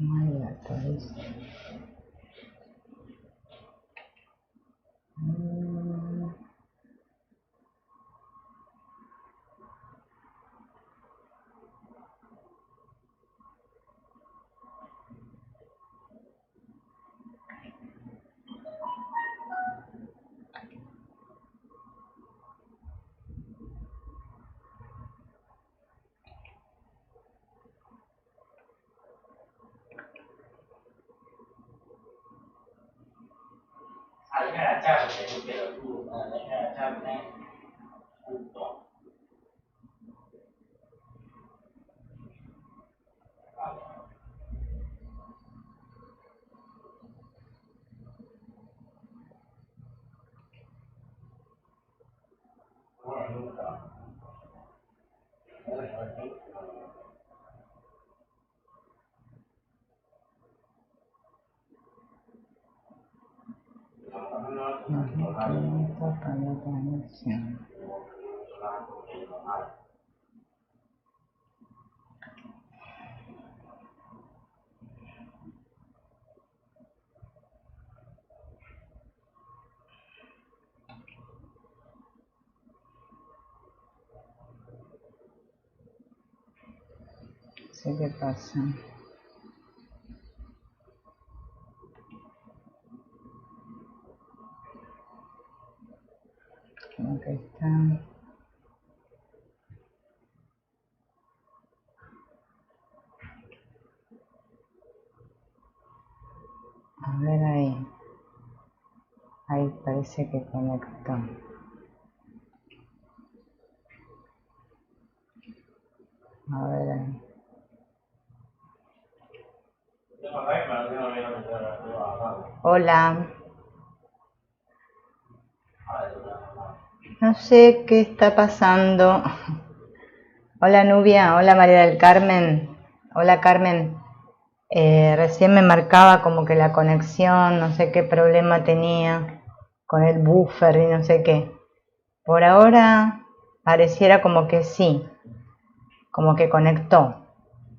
Inmediato, dice. Para la conexión. sé qué pasa. Como que está... A ver ahí. Ahí parece que conectó. A ver ahí. Hola. No sé qué está pasando. Hola Nubia, hola María del Carmen. Hola Carmen. Recién me marcaba como que la conexión, no sé qué problema tenía con el buffer y no sé qué. Por ahora pareciera como que sí, como que conectó.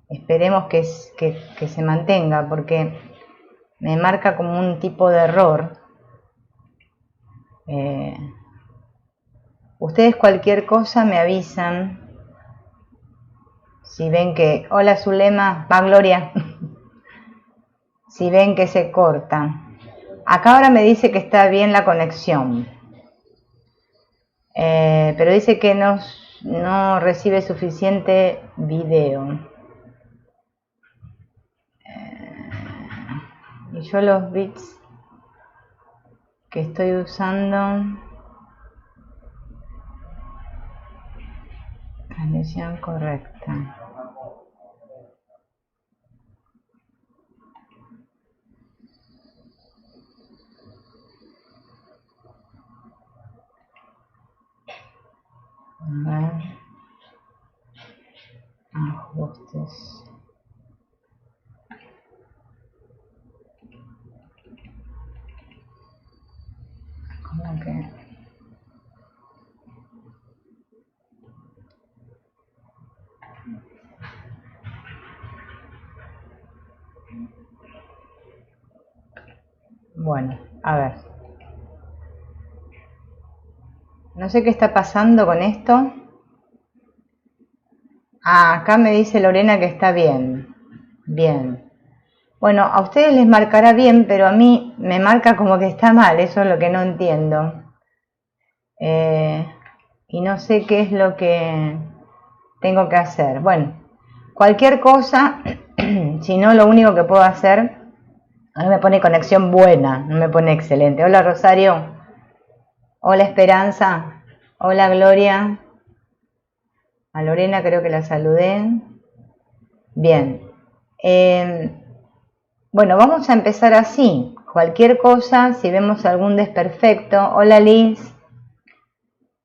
Esperemos que se mantenga porque me marca como un tipo de error. Ustedes cualquier cosa me avisan. Si ven que... Hola Zulema, va Gloria. Si ven que se corta. Acá ahora me dice que está bien la conexión. Pero dice que no recibe suficiente video. Y yo los bits que estoy usando... Transmisión correcta. A ver. Ajustes. Como que... Bueno, a ver. No sé qué está pasando con esto. Ah, acá me dice Lorena que está bien. Bien. Bueno, a ustedes les marcará bien, pero a mí me marca como que está mal. Eso es lo que no entiendo. Y no sé qué es lo que tengo que hacer. Bueno, cualquier cosa, si no, lo único que puedo hacer... Ahora me pone conexión buena, no me pone excelente. Hola Rosario. Hola Esperanza. Hola Gloria. A Lorena creo que la saludé. Bien. Bueno, vamos a empezar así. Cualquier cosa, si vemos algún desperfecto. Hola Liz.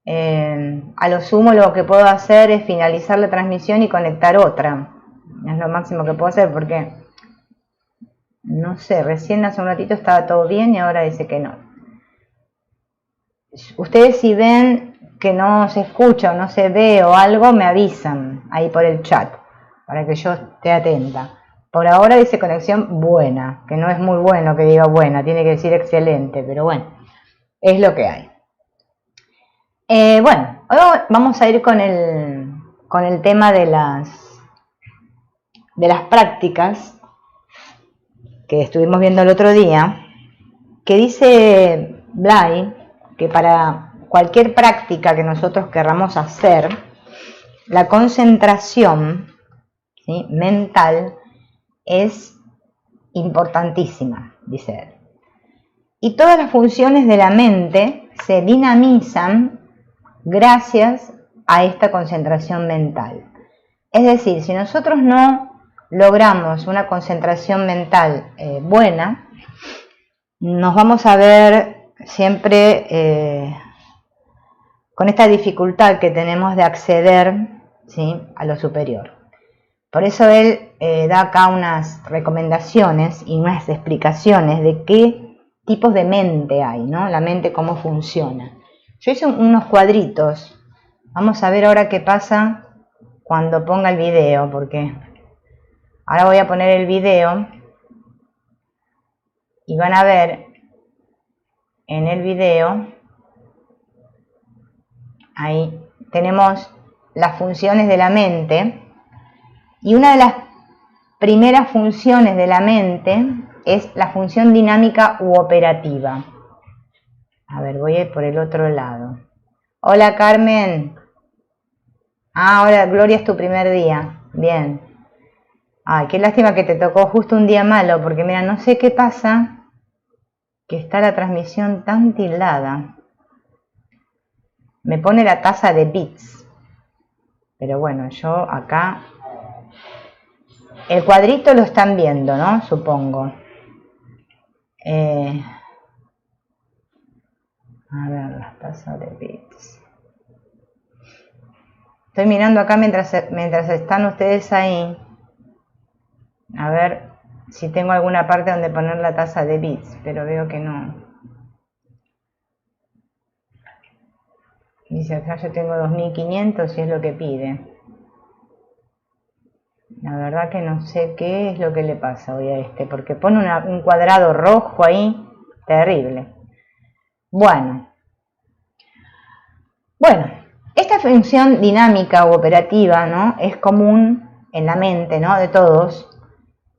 A lo sumo lo que puedo hacer es finalizar la transmisión y conectar otra. Es lo máximo que puedo hacer porque... No sé, recién hace un ratito estaba todo bien y ahora dice que no. Ustedes si ven que no se escucha o no se ve o algo, me avisan ahí por el chat, para que yo esté atenta. Por ahora dice conexión buena, que no es muy bueno que diga buena, tiene que decir excelente, pero bueno, es lo que hay. Bueno, hoy vamos a ir con el tema de las prácticas que estuvimos viendo el otro día, que dice Blay que para cualquier práctica que nosotros querramos hacer, la concentración, ¿sí?, mental es importantísima, dice él. Y todas las funciones de la mente se dinamizan gracias a esta concentración mental. Es decir, si nosotros no logramos una concentración mental buena, nos vamos a ver siempre con esta dificultad que tenemos de acceder, ¿sí?, a lo superior. Por eso él da acá unas recomendaciones y unas explicaciones de qué tipos de mente hay, ¿no? La mente, cómo funciona. Yo hice unos cuadritos. Vamos a ver ahora qué pasa cuando ponga el video, porque ahora voy a poner el video y van a ver en el video, ahí tenemos las funciones de la mente, y una de las primeras funciones de la mente es la función dinámica u operativa. A ver, voy a ir por el otro lado. Hola, Carmen. Ah, hola, Gloria, es tu primer día. Bien. Ay, qué lástima que te tocó justo un día malo, porque mira, no sé qué pasa, que está la transmisión tan tildada. Me pone la tasa de bits. Pero bueno, yo acá... El cuadrito lo están viendo, ¿no? Supongo. A ver, la tasa de bits. Estoy mirando acá mientras están ustedes ahí. A ver si tengo alguna parte donde poner la tasa de bits, pero veo que no. Dice acá yo tengo 2500 y es lo que pide. La verdad que no sé qué es lo que le pasa hoy a este, porque pone un cuadrado rojo ahí, terrible. Bueno, esta función dinámica o operativa, ¿no?, es común en la mente, ¿no?, de todos,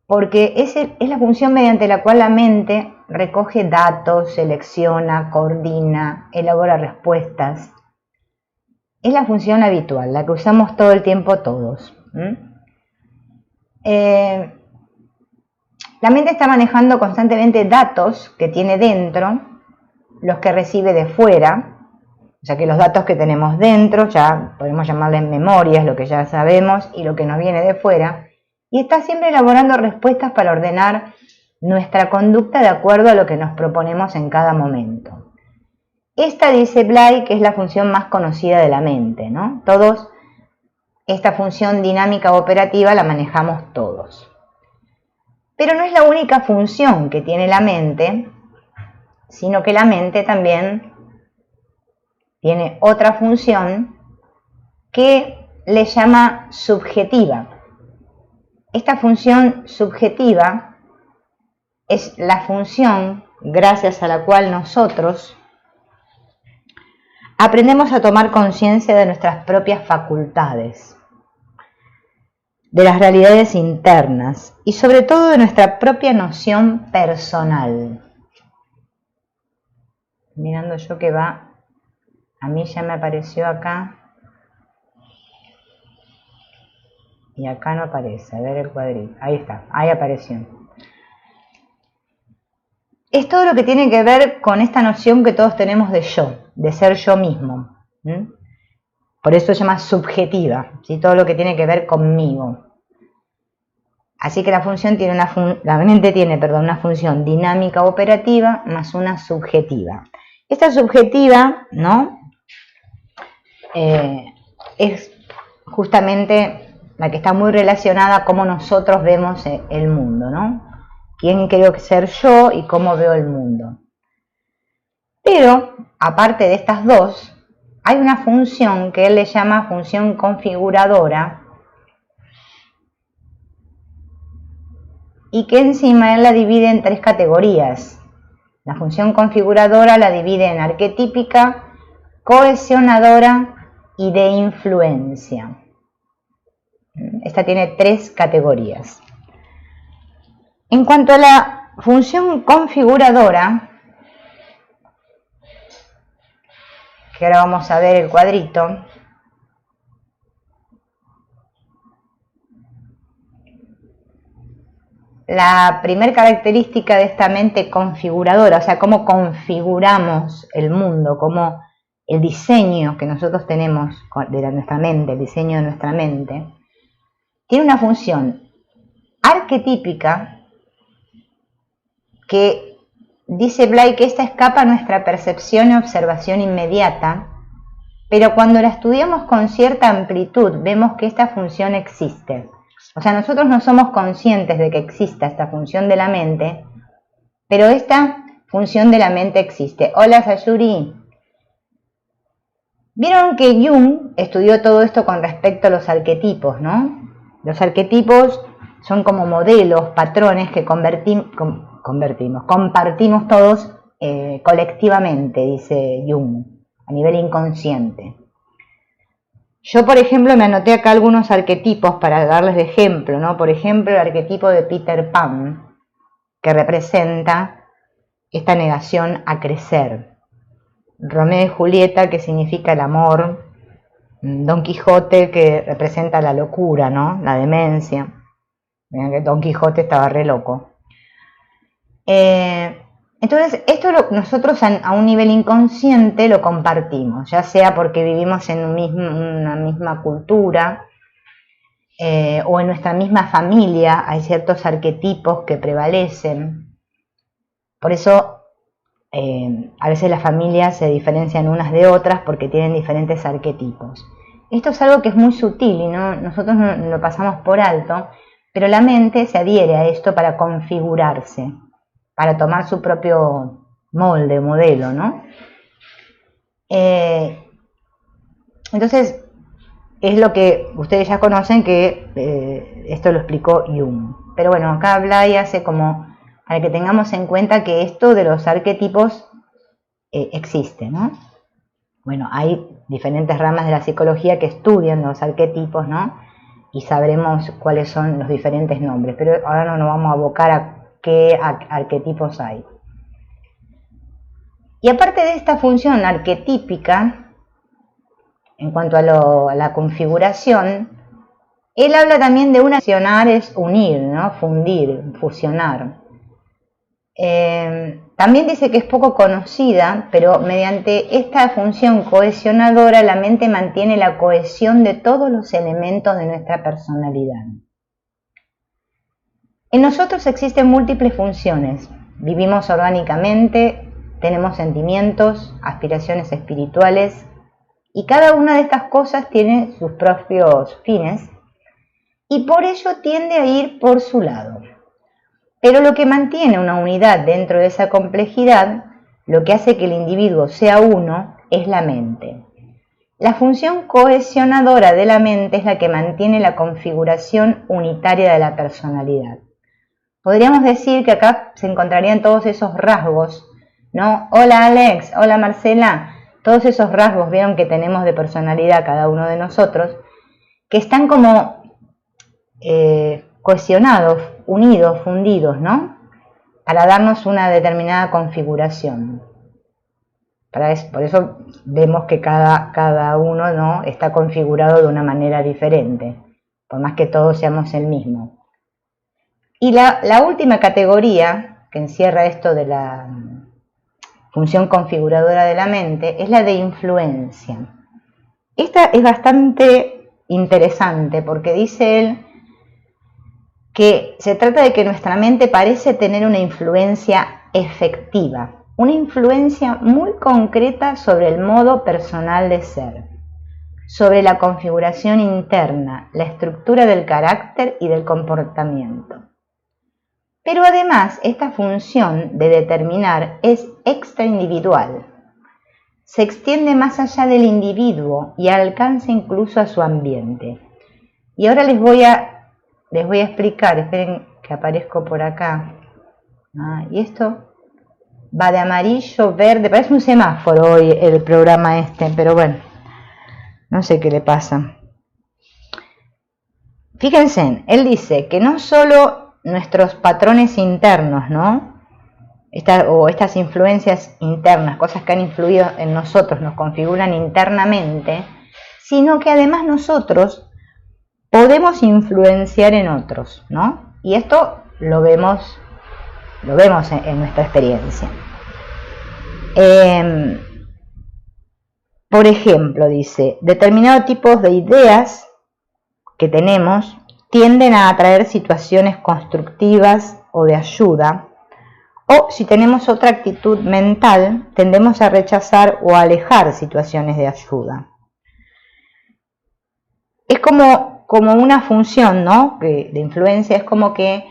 porque es la función mediante la cual la mente recoge datos, selecciona, coordina, elabora respuestas. Es la función habitual, la que usamos todo el tiempo todos. La mente está manejando constantemente datos que tiene dentro, los que recibe de fuera, o sea que los datos que tenemos dentro, ya podemos llamarles memorias, lo que ya sabemos, y lo que nos viene de fuera, y está siempre elaborando respuestas para ordenar nuestra conducta de acuerdo a lo que nos proponemos en cada momento. Esta, dice Blay, que es la función más conocida de la mente, ¿no? Todos, esta función dinámica operativa la manejamos todos. Pero no es la única función que tiene la mente, sino que la mente también tiene otra función que le llama subjetiva. Esta función subjetiva es la función gracias a la cual nosotros aprendemos a tomar conciencia de nuestras propias facultades, de las realidades internas y sobre todo de nuestra propia noción personal. Mirando yo que va, a mí ya me apareció acá y acá no aparece. A ver el cuadrito, ahí está, ahí apareció. Es todo lo que tiene que ver con esta noción que todos tenemos de yo, de ser yo mismo. Por eso se llama subjetiva, ¿sí? Todo lo que tiene que ver conmigo. Así que la función tiene la mente tiene, una función dinámica operativa más una subjetiva. Esta subjetiva, ¿no?, es justamente la que está muy relacionada a cómo nosotros vemos el mundo, ¿no? Quién creo que ser yo y cómo veo el mundo. Pero, aparte de estas dos, hay una función que él le llama función configuradora, y que encima él la divide en 3 categorías. La función configuradora la divide en arquetípica, cohesionadora y de influencia. Esta tiene 3 categorías. En cuanto a la función configuradora, que ahora vamos a ver el cuadrito, la primera característica de esta mente configuradora, o sea, cómo configuramos el mundo, cómo el diseño que nosotros tenemos de nuestra mente, el diseño de nuestra mente, tiene una función arquetípica que dice Blay que esta escapa a nuestra percepción y observación inmediata, pero cuando la estudiamos con cierta amplitud vemos que esta función existe. O sea, nosotros no somos conscientes de que exista esta función de la mente, pero esta función de la mente existe. Hola Sayuri. Vieron que Jung estudió todo esto con respecto a los arquetipos, ¿no? Los arquetipos son como modelos, patrones que compartimos todos colectivamente, dice Jung, a nivel inconsciente. Yo, por ejemplo, me anoté acá algunos arquetipos para darles de ejemplo, ¿no? Por ejemplo, el arquetipo de Peter Pan, que representa esta negación a crecer. Romeo y Julieta, que significa el amor. Don Quijote, que representa la locura, ¿no? La demencia. Vean que Don Quijote estaba re loco. Entonces, esto nosotros a un nivel inconsciente lo compartimos, ya sea porque vivimos en una misma cultura o en nuestra misma familia hay ciertos arquetipos que prevalecen. Por eso a veces las familias se diferencian unas de otras porque tienen diferentes arquetipos. Esto es algo que es muy sutil y nosotros no lo pasamos por alto, pero la mente se adhiere a esto para configurarse, para tomar su propio molde, modelo, ¿no? Entonces, es lo que ustedes ya conocen, que esto lo explicó Jung. Pero bueno, acá Blay hace como para que tengamos en cuenta que esto de los arquetipos existe, ¿no? Bueno, hay diferentes ramas de la psicología que estudian los arquetipos, ¿no? Y sabremos cuáles son los diferentes nombres, pero ahora no nos vamos a abocar a qué arquetipos hay. Y aparte de esta función arquetípica, en cuanto a la configuración, él habla también de fusionar, es unir, ¿no? Fundir, fusionar. También dice que es poco conocida, pero mediante esta función cohesionadora la mente mantiene la cohesión de todos los elementos de nuestra personalidad. En nosotros existen múltiples funciones. Vivimos orgánicamente, tenemos sentimientos, aspiraciones espirituales, y cada una de estas cosas tiene sus propios fines, y por ello tiende a ir por su lado. Pero lo que mantiene una unidad dentro de esa complejidad, lo que hace que el individuo sea uno, es la mente. La función cohesionadora de la mente es la que mantiene la configuración unitaria de la personalidad. Podríamos decir que acá se encontrarían todos esos rasgos, ¿no? Hola Alex, hola Marcela, todos esos rasgos, vieron que tenemos de personalidad cada uno de nosotros, que están como cohesionados, unidos, fundidos, ¿no? Para darnos una determinada configuración. Por eso vemos que cada uno, ¿no?, está configurado de una manera diferente, por más que todos seamos el mismo. Y la última categoría que encierra esto de la función configuradora de la mente es la de influencia. Esta es bastante interesante porque dice él que se trata de que nuestra mente parece tener una influencia efectiva, una influencia muy concreta sobre el modo personal de ser, sobre la configuración interna, la estructura del carácter y del comportamiento. Pero además, esta función de determinar es extraindividual. Se extiende más allá del individuo y alcanza incluso a su ambiente. Y ahora les voy a explicar, esperen que que aparezco por acá. Y esto va de amarillo, verde, parece un semáforo hoy el programa este, pero bueno, no sé qué le pasa. Fíjense, él dice que no solo nuestros patrones internos, ¿no? Estas influencias internas, cosas que han influido en nosotros, nos configuran internamente, sino que además nosotros podemos influenciar en otros, ¿no? Y esto lo vemos en nuestra experiencia. Por ejemplo, dice, determinados tipos de ideas que tenemos tienden a atraer situaciones constructivas o de ayuda, o si tenemos otra actitud mental, tendemos a rechazar o a alejar situaciones de ayuda. Es como una función, ¿no? De influencia, es como que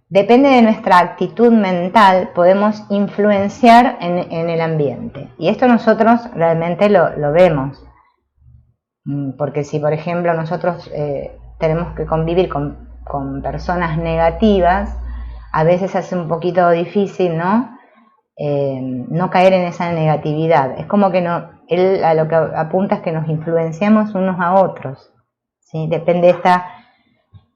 depende de nuestra actitud mental, podemos influenciar en el ambiente. Y esto nosotros realmente lo vemos. Porque si, por ejemplo, nosotros tenemos que convivir con personas negativas, a veces hace un poquito difícil, ¿no? No caer en esa negatividad. Es como que él a lo que apunta es que nos influenciamos unos a otros, ¿sí? Depende de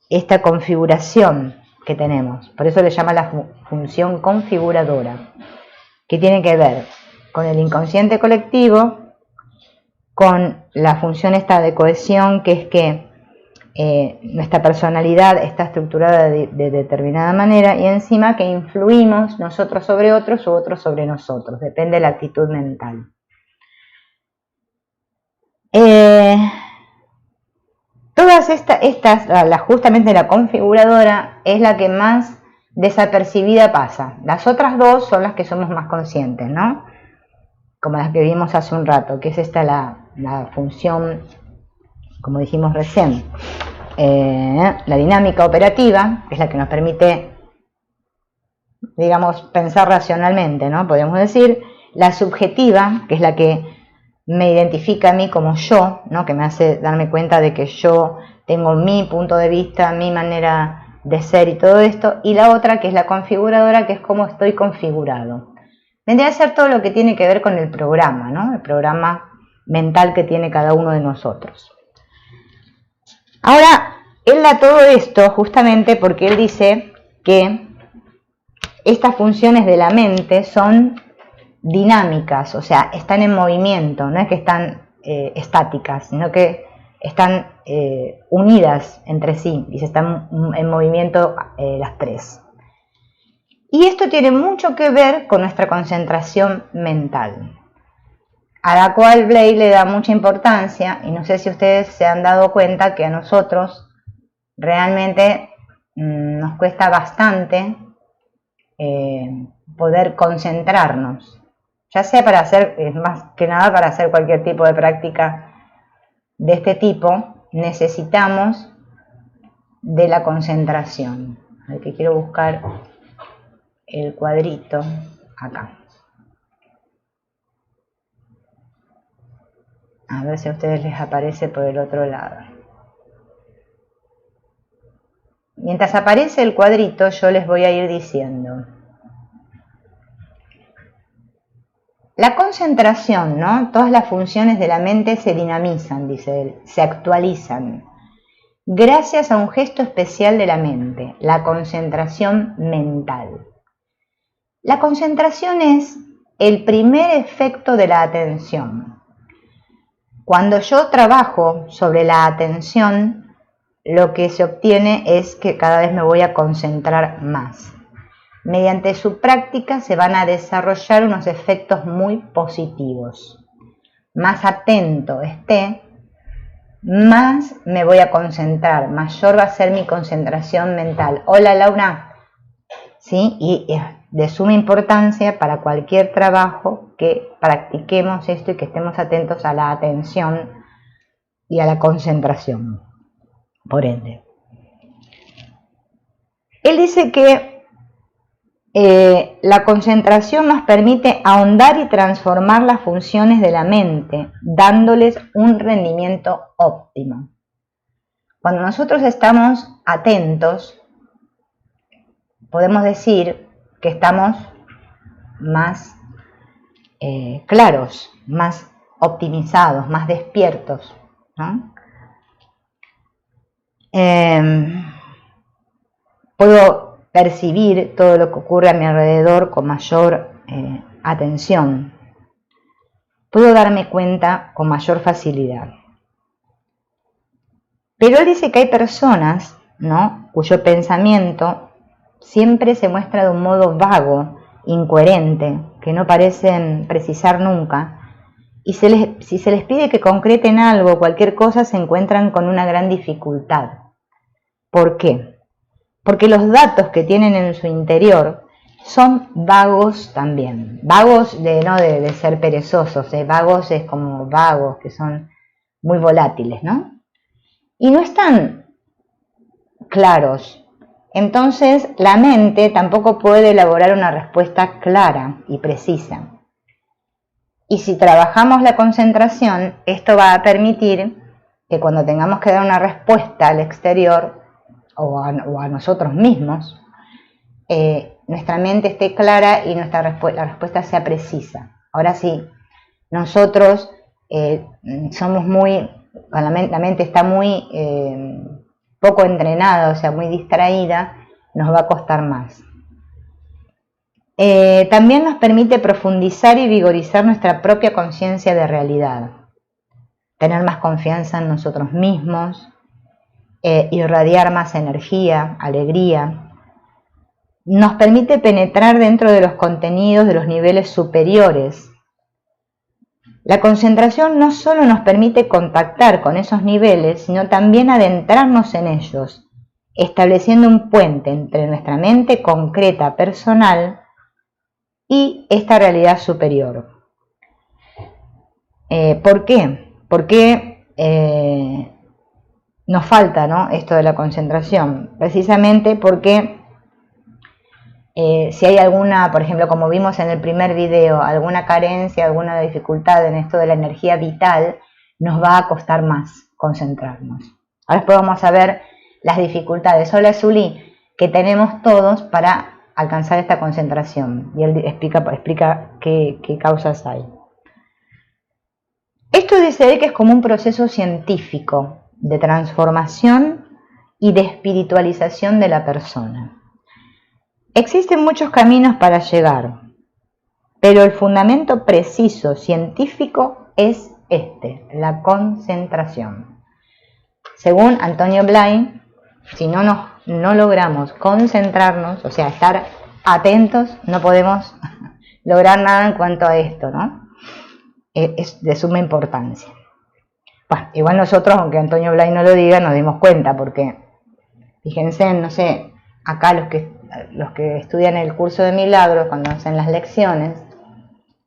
esta configuración que tenemos. Por eso le llama la función configuradora, que tiene que ver con el inconsciente colectivo, con la función esta de cohesión, que es que nuestra personalidad está estructurada de determinada manera, y encima que influimos nosotros sobre otros u otros sobre nosotros, depende de la actitud mental. Todas estas, justamente la configuradora es la que más desapercibida pasa. Las otras dos son las que somos más conscientes, ¿no? Como las que vimos hace un rato, que es esta la función, como dijimos recién, la dinámica operativa, que es la que nos permite, digamos, pensar racionalmente, ¿no? Podemos decir, la subjetiva, que es la que me identifica a mí como yo, ¿no? Que me hace darme cuenta de que yo tengo mi punto de vista, mi manera de ser y todo esto, y la otra que es la configuradora, que es cómo estoy configurado. Vendría a ser todo lo que tiene que ver con el programa, ¿no? El programa mental que tiene cada uno de nosotros. Ahora, él da todo esto justamente porque él dice que estas funciones de la mente son dinámicas, o sea, están en movimiento, no es que están estáticas, sino que están unidas entre sí y se están en movimiento las tres. Y esto tiene mucho que ver con nuestra concentración mental, a la cual Blake le da mucha importancia, y no sé si ustedes se han dado cuenta que a nosotros realmente nos cuesta bastante poder concentrarnos, ya sea para hacer, más que nada para hacer cualquier tipo de práctica de este tipo, necesitamos de la concentración. Al que quiero buscar el cuadrito acá. A ver si a ustedes les aparece por el otro lado. Mientras aparece el cuadrito, yo les voy a ir diciendo. La concentración, ¿no? Todas las funciones de la mente se dinamizan, dice él, se actualizan, gracias a un gesto especial de la mente, la concentración mental. La concentración es el primer efecto de la atención. Cuando yo trabajo sobre la atención, lo que se obtiene es que cada vez me voy a concentrar más. Mediante su práctica se van a desarrollar unos efectos muy positivos. Más atento esté, más me voy a concentrar, mayor va a ser mi concentración mental. Hola Laura, ¿sí? Y es de suma importancia para cualquier trabajo que practiquemos esto y que estemos atentos a la atención y a la concentración. Por ende, él dice que la concentración nos permite ahondar y transformar las funciones de la mente, dándoles un rendimiento óptimo. Cuando nosotros estamos atentos, podemos decir que estamos más claros, más optimizados, más despiertos, ¿no? Puedo percibir todo lo que ocurre a mi alrededor con mayor atención. Puedo darme cuenta con mayor facilidad. Pero él dice que hay personas, ¿no?, cuyo pensamiento siempre se muestra de un modo vago, incoherente, que no parecen precisar nunca, y si se les pide que concreten algo, cualquier cosa, se encuentran con una gran dificultad. ¿Por qué? Porque los datos que tienen en su interior son vagos también. Vagos no de ser perezosos, vagos es como vagos, que son muy volátiles, ¿no? Y no están claros. Entonces, la mente tampoco puede elaborar una respuesta clara y precisa. Y si trabajamos la concentración, esto va a permitir que cuando tengamos que dar una respuesta al exterior o a nosotros mismos, nuestra mente esté clara y la respuesta sea precisa. Ahora sí, nosotros somos muy, la mente está muy poco entrenada, o sea, muy distraída, nos va a costar más. También nos permite profundizar y vigorizar nuestra propia conciencia de realidad, tener más confianza en nosotros mismos, irradiar más energía, alegría. Nos permite penetrar dentro de los contenidos de los niveles superiores. La concentración no solo nos permite contactar con esos niveles, sino también adentrarnos en ellos, estableciendo un puente entre nuestra mente concreta, personal, y esta realidad superior. ¿Por qué? Porque nos falta, ¿no?, esto de la concentración, precisamente porque si hay alguna, por ejemplo, como vimos en el primer video, alguna carencia, alguna dificultad en esto de la energía vital, nos va a costar más concentrarnos. Ahora después vamos a ver las dificultades. Hola Zuli, que tenemos todos para alcanzar esta concentración, y él explica qué causas hay. Esto dice él que es como un proceso científico de transformación y de espiritualización de la persona. Existen muchos caminos para llegar, pero el fundamento preciso científico es la concentración. Según Antonio Blay, si no logramos concentrarnos, o sea, estar atentos, no podemos lograr nada en cuanto a esto, ¿no? Es de suma importancia. Bueno, igual nosotros, aunque Antonio Blay no lo diga, nos dimos cuenta, porque fíjense, no sé, acá los que estudian el curso de milagros, cuando hacen las lecciones,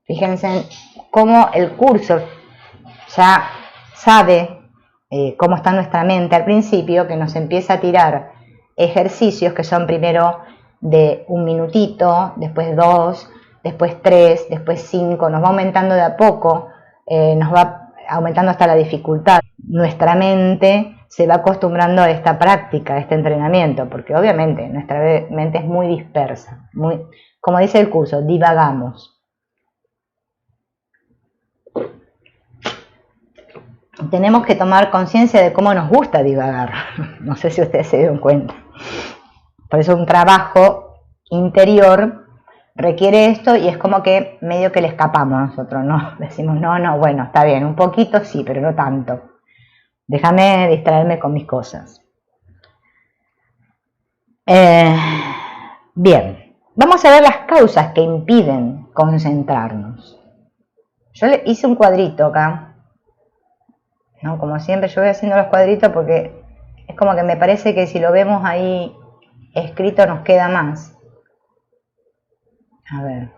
fíjense cómo el curso ya sabe cómo está nuestra mente al principio, que nos empieza a tirar ejercicios que son primero de 1 minutito, después 2, después 3, después 5, nos va aumentando de a poco, nos va aumentando hasta la dificultad. Nuestra mente se va acostumbrando a esta práctica, a este entrenamiento, porque obviamente nuestra mente es muy dispersa, como dice el curso, divagamos. Tenemos que tomar conciencia de cómo nos gusta divagar. No sé si ustedes se dieron cuenta. Por eso un trabajo interior requiere esto, y es como que medio que le escapamos nosotros, ¿no? Decimos, no, bueno, está bien, un poquito sí, pero no tanto. Déjame distraerme con mis cosas. Bien, vamos a ver las causas que impiden concentrarnos. Yo le hice un cuadrito acá. ¿No? Como siempre yo voy haciendo los cuadritos porque es como que me parece que si lo vemos ahí escrito nos queda más. A ver.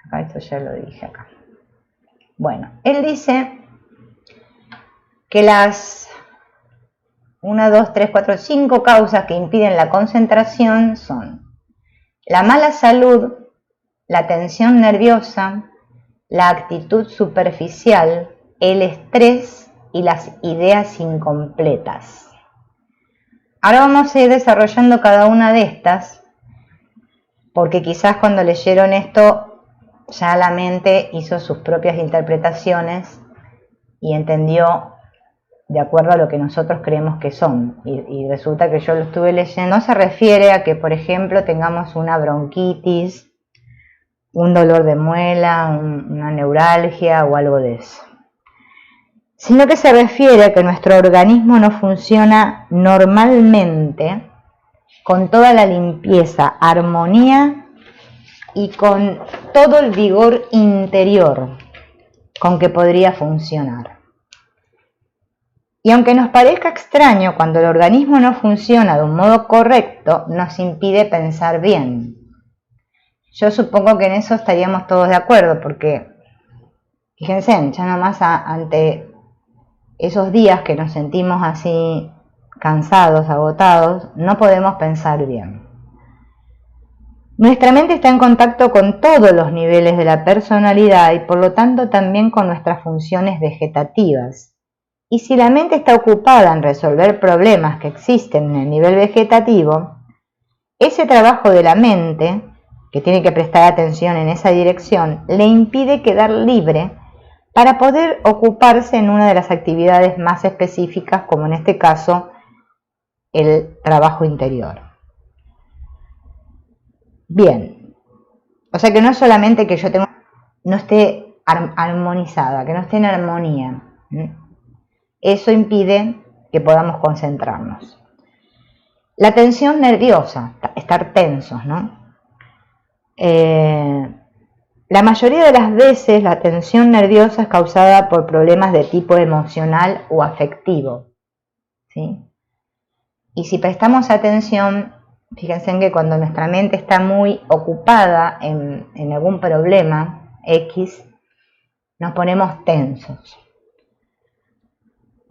Acá esto ya lo dije acá. Bueno, él dice que las 1, 2, 3, 4, 5 causas que impiden la concentración son la mala salud, la tensión nerviosa, la actitud superficial, el estrés y las ideas incompletas. Ahora vamos a ir desarrollando cada una de estas, porque quizás cuando leyeron esto ya la mente hizo sus propias interpretaciones y entendió de acuerdo a lo que nosotros creemos que son. Y resulta que yo lo estuve leyendo. No se refiere a que, por ejemplo, tengamos una bronquitis, un dolor de muela, una neuralgia o algo de eso, sino que se refiere a que nuestro organismo no funciona normalmente con toda la limpieza, armonía y con todo el vigor interior con que podría funcionar. Y aunque nos parezca extraño, cuando el organismo no funciona de un modo correcto, nos impide pensar bien. Yo supongo que en eso estaríamos todos de acuerdo, porque fíjense, ya nomás ante esos días que nos sentimos así cansados, agotados, no podemos pensar bien. Nuestra mente está en contacto con todos los niveles de la personalidad y por lo tanto también con nuestras funciones vegetativas. Y si la mente está ocupada en resolver problemas que existen en el nivel vegetativo, ese trabajo de la mente, que tiene que prestar atención en esa dirección, le impide quedar libre para poder ocuparse en una de las actividades más específicas, como en este caso, el trabajo interior. Bien, o sea que no es solamente que yo no esté armonizada, que no esté en armonía. Eso impide que podamos concentrarnos. La tensión nerviosa, estar tensos, ¿no? La mayoría de las veces la tensión nerviosa es causada por problemas de tipo emocional o afectivo, ¿sí? Y si prestamos atención, fíjense en que cuando nuestra mente está muy ocupada en algún problema X, nos ponemos tensos.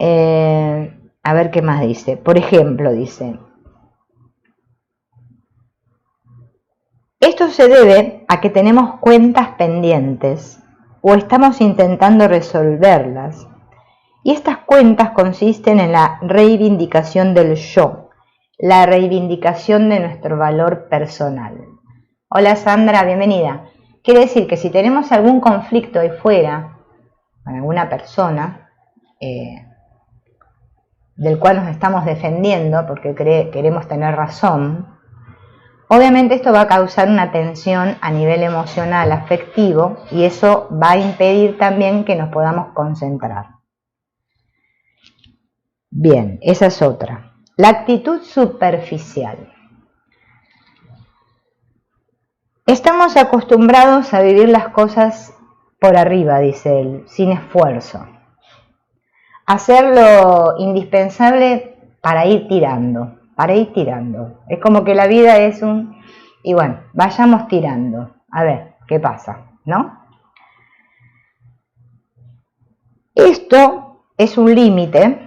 A ver qué más dice. Por ejemplo, dice: esto se debe a que tenemos cuentas pendientes o estamos intentando resolverlas. Y estas cuentas consisten en la reivindicación del yo, la reivindicación de nuestro valor personal. Hola Sandra, bienvenida. Quiere decir que si tenemos algún conflicto ahí fuera con alguna persona, del cual nos estamos defendiendo porque queremos tener razón, obviamente esto va a causar una tensión a nivel emocional, afectivo, y eso va a impedir también que nos podamos concentrar. Bien, esa es otra. La actitud superficial. Estamos acostumbrados a vivir las cosas por arriba, dice él, sin esfuerzo. Hacer lo indispensable para ir tirando, Es como que la vida es y bueno, vayamos tirando, a ver qué pasa, ¿no? Esto es un límite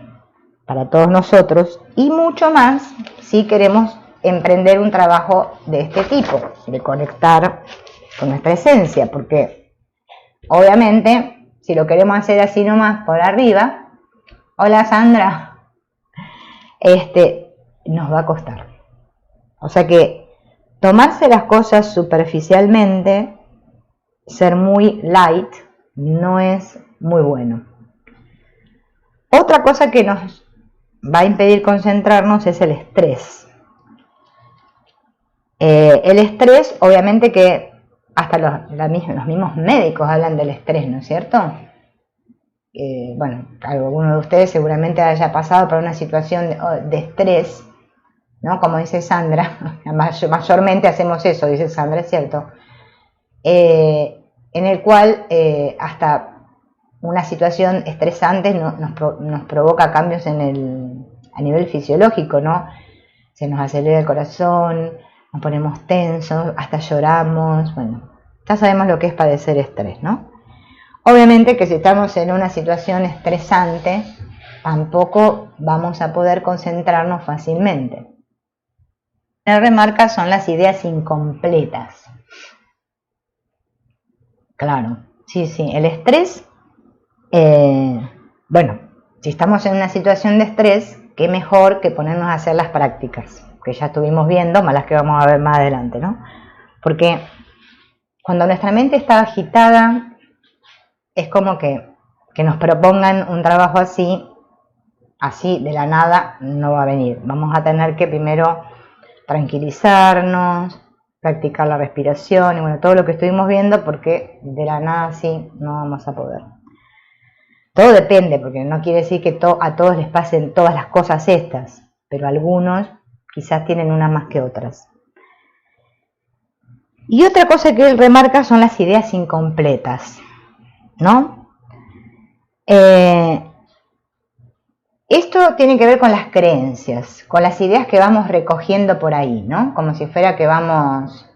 para todos nosotros y mucho más si queremos emprender un trabajo de este tipo, de conectar con nuestra esencia, porque obviamente si lo queremos hacer así nomás por arriba, hola Sandra, nos va a costar. O sea que tomarse las cosas superficialmente, ser muy light, no es muy bueno. Otra cosa que nos va a impedir concentrarnos es el estrés. El estrés, obviamente que hasta los mismos médicos hablan del estrés, ¿no es cierto? Bueno, alguno de ustedes seguramente haya pasado por una situación de estrés, ¿no? Como dice Sandra, mayormente hacemos eso, dice Sandra, es cierto, en el cual hasta una situación estresante nos provoca cambios a nivel fisiológico, ¿no? Se nos acelera el corazón, nos ponemos tensos, hasta lloramos, bueno, ya sabemos lo que es padecer estrés, ¿no? Obviamente que si estamos en una situación estresante, tampoco vamos a poder concentrarnos fácilmente. La remarca son las ideas incompletas. Claro, sí, el estrés, bueno, si estamos en una situación de estrés, qué mejor que ponernos a hacer las prácticas, que ya estuvimos viendo, más las que vamos a ver más adelante, ¿no? Porque cuando nuestra mente está agitada, es como que nos propongan un trabajo así de la nada no va a venir. Vamos a tener que primero tranquilizarnos, practicar la respiración y bueno, todo lo que estuvimos viendo, porque de la nada así no vamos a poder. Todo depende, porque no quiere decir que a todos les pasen todas las cosas estas, pero algunos quizás tienen unas más que otras. Y otra cosa que él remarca son las ideas incompletas, ¿no? Esto tiene que ver con las creencias, con las ideas que vamos recogiendo por ahí, ¿no? Como si fuera que vamos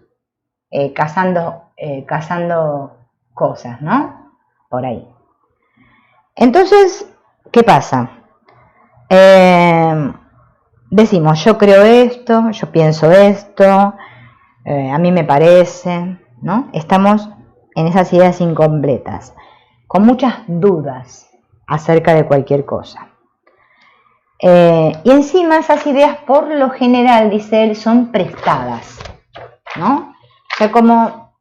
cazando cosas, ¿no? Por ahí. Entonces, ¿qué pasa? Decimos, yo creo esto, yo pienso esto, a mí me parece, ¿no? Estamos en esas ideas incompletas, con muchas dudas acerca de cualquier cosa. Y encima esas ideas por lo general, dice él, son prestadas, ¿no? O sea, como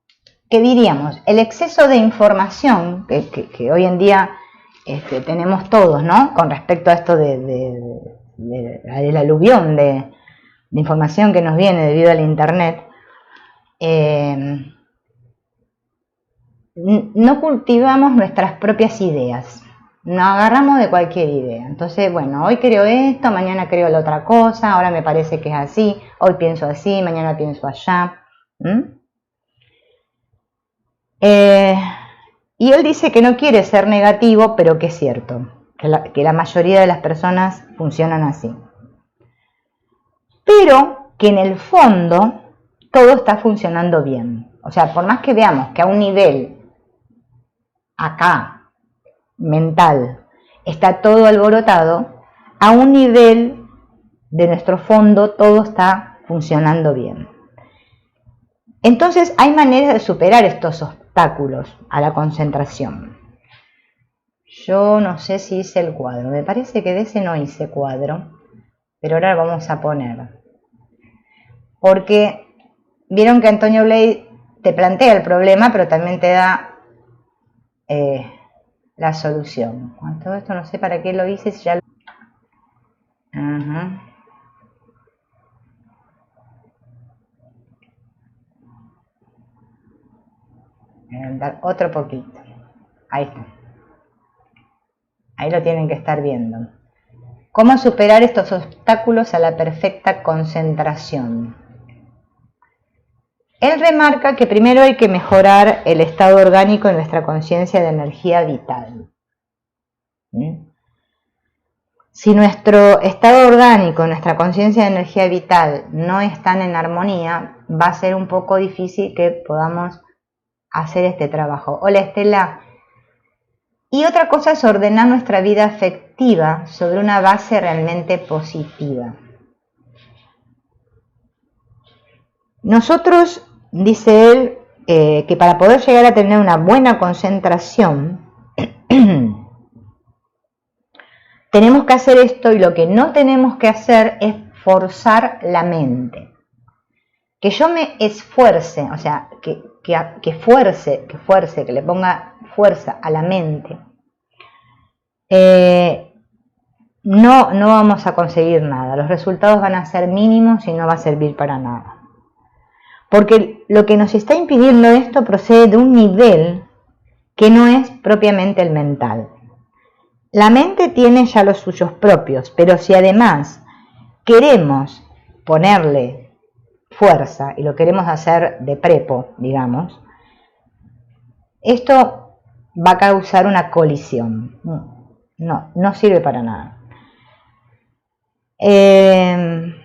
que diríamos, el exceso de información que hoy en día tenemos todos, ¿no? Con respecto a esto del aluvión de información que nos viene debido al internet, no cultivamos nuestras propias ideas. Nos agarramos de cualquier idea. Entonces, bueno, hoy creo esto, mañana creo la otra cosa, ahora me parece que es así, hoy pienso así, mañana pienso allá. Y él dice que no quiere ser negativo, pero que es cierto, que la mayoría de las personas funcionan así. Pero que en el fondo todo está funcionando bien. O sea, por más que veamos que a un nivel acá, mental, está todo alborotado, a un nivel de nuestro fondo todo está funcionando bien. Entonces hay maneras de superar estos obstáculos a la concentración. Yo no sé si hice el cuadro, me parece que de ese no hice cuadro, pero ahora lo vamos a poner. Porque vieron que Antonio Blade te plantea el problema, pero también te da la solución. Con todo esto no sé para qué lo hice, si ya lo... Dar otro poquito. Ahí está. Ahí lo tienen que estar viendo. ¿Cómo superar estos obstáculos a la perfecta concentración? Él remarca que primero hay que mejorar el estado orgánico de nuestra conciencia de energía vital. Si nuestro estado orgánico, nuestra conciencia de energía vital no están en armonía, va a ser un poco difícil que podamos hacer este trabajo. Hola Estela. Y otra cosa es ordenar nuestra vida afectiva sobre una base realmente positiva. Nosotros, dice él, que para poder llegar a tener una buena concentración, tenemos que hacer esto, y lo que no tenemos que hacer es forzar la mente. Que yo me esfuerce, o sea, que fuerce, que le ponga fuerza a la mente, no vamos a conseguir nada. Los resultados van a ser mínimos y no va a servir para nada. Porque lo que nos está impidiendo esto procede de un nivel que no es propiamente el mental. La mente tiene ya los suyos propios, pero si además queremos ponerle fuerza y lo queremos hacer de prepo, digamos, esto va a causar una colisión. No sirve para nada. Él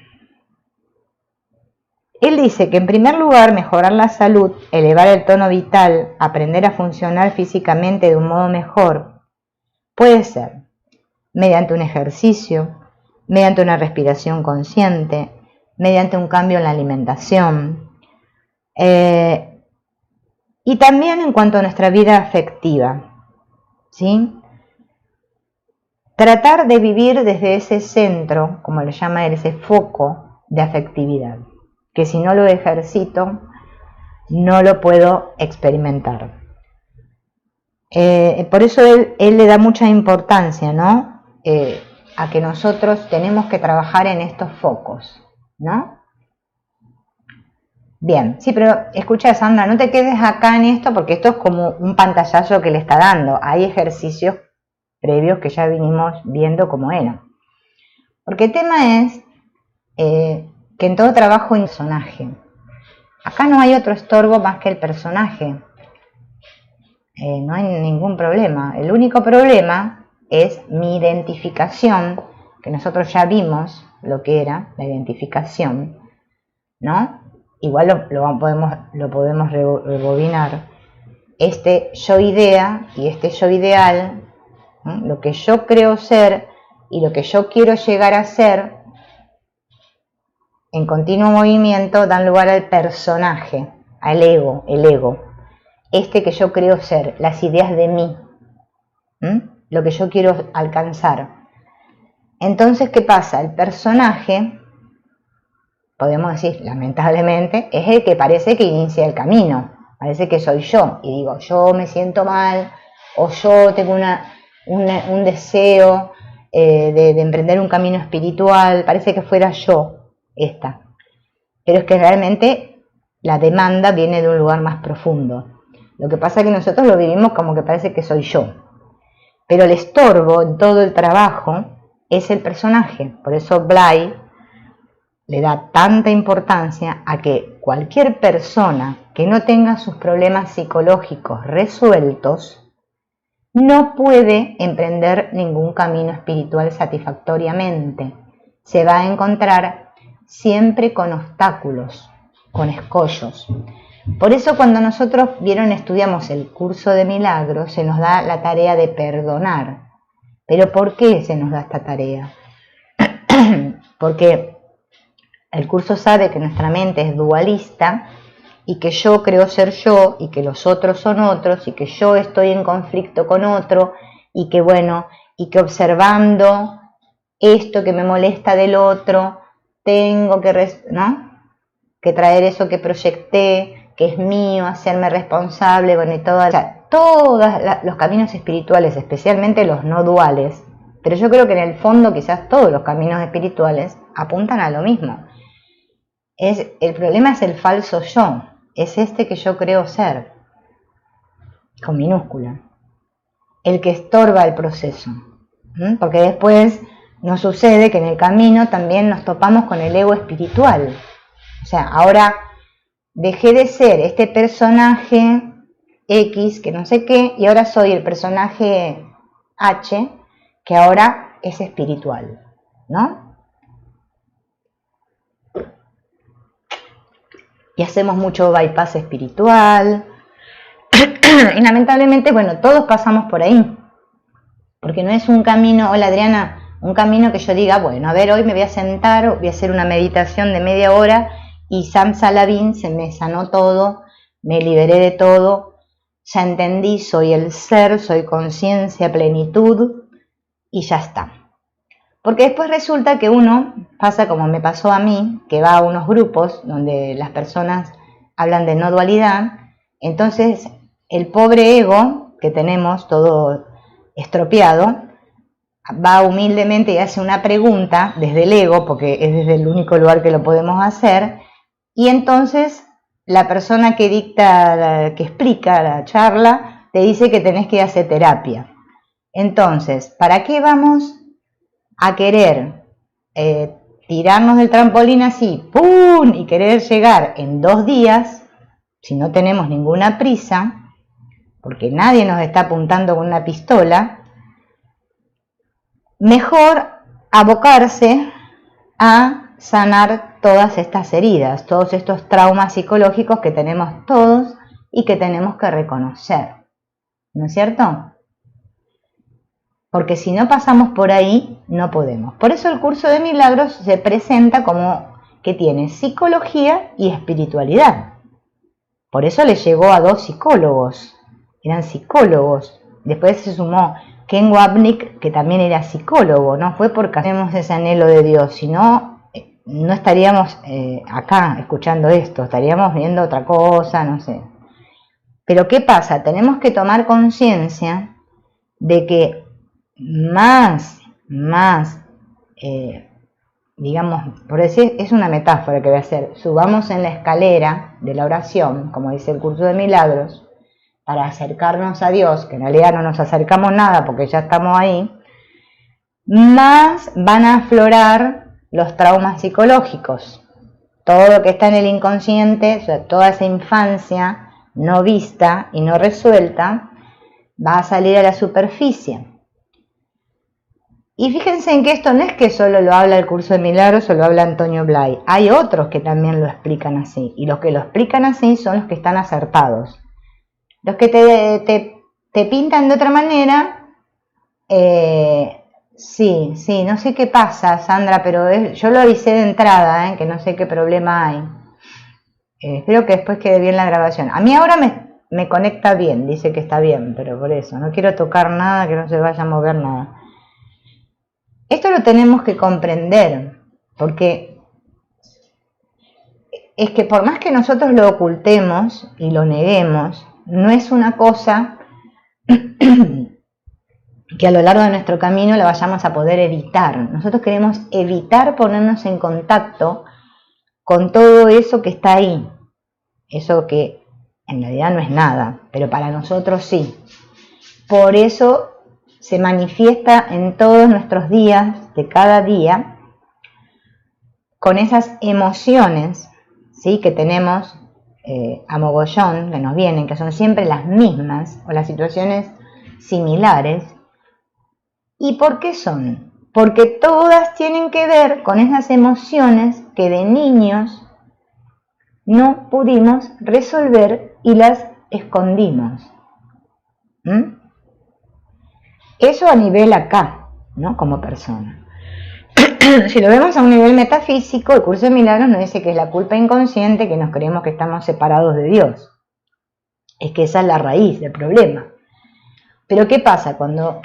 dice que en primer lugar mejorar la salud, elevar el tono vital, aprender a funcionar físicamente de un modo mejor, puede ser mediante un ejercicio, mediante una respiración consciente, mediante un cambio en la alimentación, y también en cuanto a nuestra vida afectiva, ¿sí? tratar de vivir desde ese centro, como lo llama él, ese foco de afectividad, que si no lo ejercito, no lo puedo experimentar. Por eso él le da mucha importancia, ¿no? A que nosotros tenemos que trabajar en estos focos, ¿no? Bien, sí, pero escucha, Sandra, no te quedes acá en esto porque esto es como un pantallazo que le está dando. Hay ejercicios previos que ya vinimos viendo cómo eran. Porque el tema es que en todo trabajo hay un personaje. Acá no hay otro estorbo más que el personaje. No hay ningún problema. El único problema es mi identificación, que nosotros ya vimos lo que era la identificación, ¿no? Igual lo podemos rebobinar. Este yo idea y este yo ideal, ¿no? Lo que yo creo ser y lo que yo quiero llegar a ser, en continuo movimiento dan lugar al personaje, al ego, el ego. Este que yo creo ser, las ideas de mí, lo que yo quiero alcanzar. Entonces, ¿qué pasa? El personaje, podemos decir, lamentablemente, es el que parece que inicia el camino. Parece que soy yo. Y digo, yo me siento mal, o yo tengo un deseo de emprender un camino espiritual. Parece que fuera yo esta. Pero es que realmente la demanda viene de un lugar más profundo. Lo que pasa es que nosotros lo vivimos como que parece que soy yo. Pero el estorbo en todo el trabajo es el personaje. Por eso Bly le da tanta importancia a que cualquier persona que no tenga sus problemas psicológicos resueltos no puede emprender ningún camino espiritual satisfactoriamente. Se va a encontrar siempre con obstáculos, con escollos. Por eso cuando nosotros estudiamos el curso de milagros, se nos da la tarea de perdonar. ¿Pero por qué se nos da esta tarea? Porque el curso sabe que nuestra mente es dualista y que yo creo ser yo y que los otros son otros y que yo estoy en conflicto con otro y que bueno, y que observando esto que me molesta del otro, tengo que, ¿no?, que traer eso que proyecté, que es mío, hacerme responsable, bueno, y todos los caminos espirituales, especialmente los no duales, pero yo creo que en el fondo quizás todos los caminos espirituales apuntan a lo mismo. El problema es el falso yo, es este que yo creo ser, con minúscula, el que estorba el proceso, porque después nos sucede que en el camino también nos topamos con el ego espiritual. O sea, ahora dejé de ser este personaje X, que no sé qué, y ahora soy el personaje H, que ahora es espiritual, ¿no? Y hacemos mucho bypass espiritual. Y lamentablemente, bueno, todos pasamos por ahí. Porque no es un camino, hola Adriana, un camino que yo diga, bueno, a ver, hoy me voy a sentar, voy a hacer una meditación de media hora y Sam Salavin se me sanó todo, me liberé de todo, ya entendí, soy el ser, soy conciencia, plenitud y ya está. Porque después resulta que uno pasa como me pasó a mí, que va a unos grupos donde las personas hablan de no dualidad, entonces el pobre ego que tenemos todo estropeado, va humildemente y hace una pregunta desde el ego, porque es desde el único lugar que lo podemos hacer, y entonces la persona que dicta, que explica la charla, te dice que tenés que hacer terapia. Entonces, ¿para qué vamos a querer tirarnos del trampolín así, ¡pum!, y querer llegar en 2 días, si no tenemos ninguna prisa, porque nadie nos está apuntando con una pistola? Mejor abocarse a sanar todas estas heridas, todos estos traumas psicológicos que tenemos todos y que tenemos que reconocer, ¿no es cierto? Porque si no pasamos por ahí, no podemos. Por eso el curso de milagros se presenta como que tiene psicología y espiritualidad. Por eso le llegó a 2 psicólogos, eran psicólogos. Después se sumó Ken Wapnick, que también era psicólogo, no fue porque tenemos ese anhelo de Dios, sino no estaríamos acá escuchando esto, estaríamos viendo otra cosa, no sé. Pero ¿qué pasa? Tenemos que tomar conciencia de que más, digamos, por decir, es una metáfora que voy a hacer, subamos en la escalera de la oración, como dice el curso de milagros, para acercarnos a Dios, que en realidad no nos acercamos nada porque ya estamos ahí, más van a aflorar los traumas psicológicos. Todo lo que está en el inconsciente, o sea, toda esa infancia no vista y no resuelta, va a salir a la superficie. Y fíjense en que esto no es que solo lo habla el curso de milagros o lo habla Antonio Blay. Hay otros que también lo explican así. Y los que lo explican así son los que están acertados. Los que te pintan de otra manera, sí, no sé qué pasa, Sandra, pero yo lo avisé de entrada, que no sé qué problema hay. Espero que después quede bien la grabación. A mí ahora me conecta bien, dice que está bien, pero por eso, no quiero tocar nada, que no se vaya a mover nada. Esto lo tenemos que comprender, porque es que por más que nosotros lo ocultemos y lo neguemos, no es una cosa que a lo largo de nuestro camino la vayamos a poder evitar. Nosotros queremos evitar ponernos en contacto con todo eso que está ahí, eso que en realidad no es nada, pero para nosotros sí. Por eso se manifiesta en todos nuestros días, de cada día, con esas emociones, ¿sí?, que tenemos a mogollón, que nos vienen, que son siempre las mismas, o las situaciones similares. ¿Y por qué son? Porque todas tienen que ver con esas emociones que de niños no pudimos resolver y las escondimos. Eso a nivel acá, ¿no?, como persona. Si lo vemos a un nivel metafísico, el curso de milagros nos dice que es la culpa inconsciente, que nos creemos que estamos separados de Dios. Es que esa es la raíz del problema. Pero ¿qué pasa? Cuando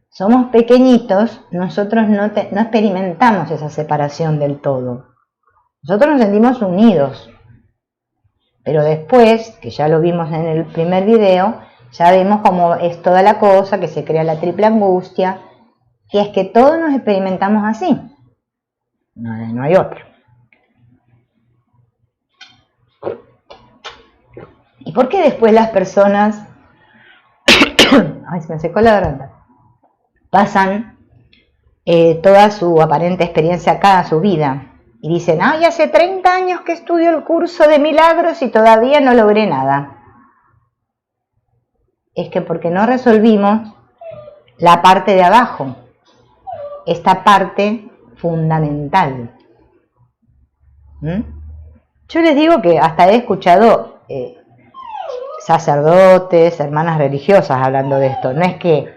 somos pequeñitos, nosotros no experimentamos esa separación del todo. Nosotros nos sentimos unidos. Pero después, que ya lo vimos en el primer video, ya vemos cómo es toda la cosa, que se crea la triple angustia, y es que todos nos experimentamos así. No hay otro. ¿Y por qué después las personas ay, se me secó la garganta, pasan toda su aparente experiencia acá, su vida, y dicen, ay, hace 30 años que estudio el curso de milagros y todavía no logré nada? Es que porque no resolvimos la parte de abajo, esta parte fundamental. Yo les digo que hasta he escuchado sacerdotes, hermanas religiosas hablando de esto. No es que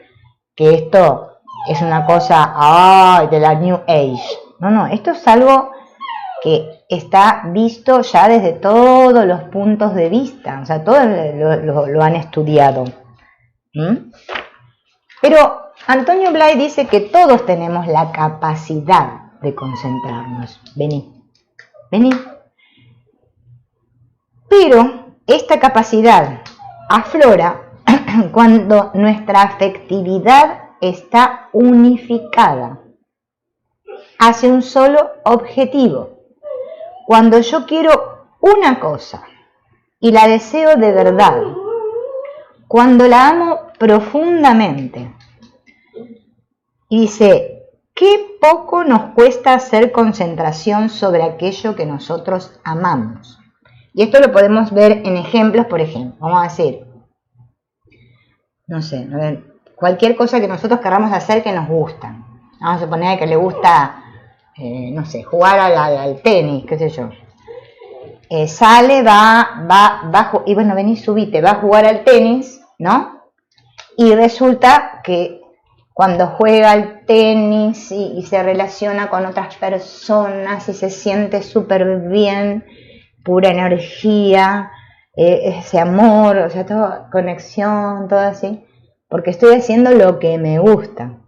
esto es una cosa de la New Age. No, esto es algo que está visto ya desde todos los puntos de vista. O sea, todos lo han estudiado. Pero Antonio Blay dice que todos tenemos la capacidad de concentrarnos. Vení. Pero esta capacidad aflora cuando nuestra afectividad está unificada hacia un solo objetivo. Cuando yo quiero una cosa y la deseo de verdad, cuando la amo profundamente, y dice, qué poco nos cuesta hacer concentración sobre aquello que nosotros amamos. Y esto lo podemos ver en ejemplos, por ejemplo, vamos a decir, no sé, a ver, cualquier cosa que nosotros queramos hacer que nos gusta. Vamos a suponer que le gusta, no sé, jugar al tenis, qué sé yo. Sale, y bueno, vení, subite, va a jugar al tenis, ¿no? Y resulta que cuando juega al tenis y se relaciona con otras personas y se siente súper bien, pura energía, ese amor, o sea, toda conexión, todo así, porque estoy haciendo lo que me gusta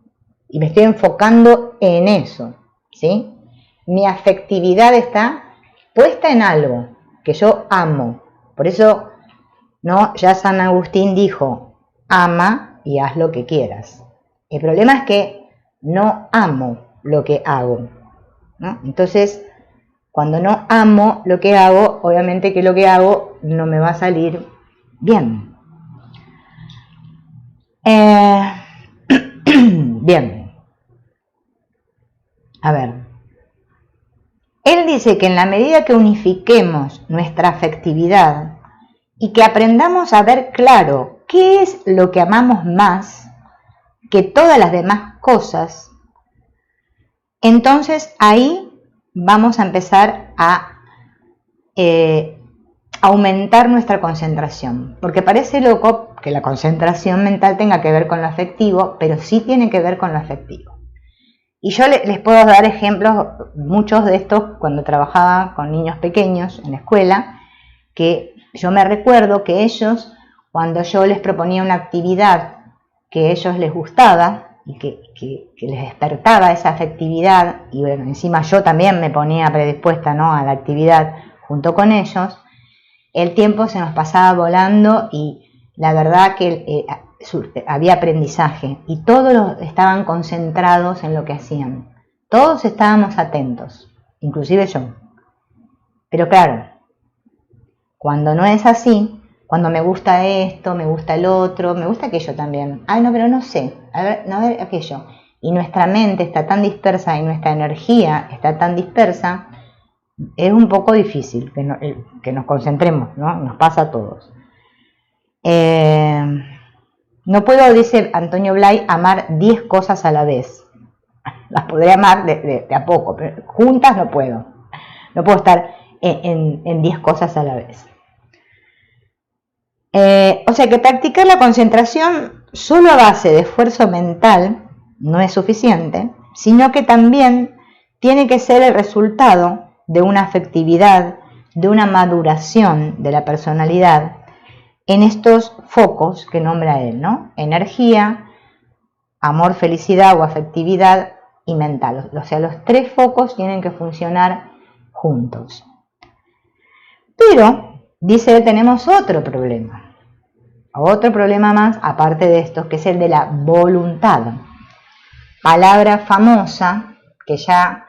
y me estoy enfocando en eso, ¿sí? Mi afectividad está puesta en algo que yo amo. Por eso, ¿no? Ya San Agustín dijo, ama y haz lo que quieras. El problema es que no amo lo que hago, ¿no? Entonces, cuando no amo lo que hago, obviamente que lo que hago no me va a salir bien. Bien. A ver. Él dice que en la medida que unifiquemos nuestra afectividad y que aprendamos a ver claro qué es lo que amamos más que todas las demás cosas, entonces ahí vamos a empezar a aumentar nuestra concentración. Porque parece loco que la concentración mental tenga que ver con lo afectivo, pero sí tiene que ver con lo afectivo. Y yo les puedo dar ejemplos, muchos de estos, cuando trabajaba con niños pequeños en la escuela, que yo me recuerdo que ellos, cuando yo les proponía una actividad que a ellos les gustaba y que les despertaba esa afectividad, y bueno, encima yo también me ponía predispuesta, ¿no?, a la actividad junto con ellos, el tiempo se nos pasaba volando y la verdad que había aprendizaje y todos estaban concentrados en lo que hacían. Todos estábamos atentos, inclusive yo. Pero claro, cuando no es así, cuando me gusta esto, me gusta el otro, me gusta aquello también. Ay, no, pero no sé, a ver aquello. Y nuestra mente está tan dispersa y nuestra energía está tan dispersa, es un poco difícil que nos concentremos, ¿no? Nos pasa a todos. No puedo, dice Antonio Blay, amar 10 cosas a la vez. Las podré amar de a poco, pero juntas no puedo. No puedo estar en 10 cosas a la vez. O sea que practicar la concentración solo a base de esfuerzo mental no es suficiente, sino que también tiene que ser el resultado de una afectividad, de una maduración de la personalidad en estos focos que nombra él, ¿no? Energía, amor, felicidad o afectividad y mental. O sea, los 3 focos tienen que funcionar juntos. Pero, dice él, tenemos otro problema más aparte de estos, que es el de la voluntad. Palabra famosa que ya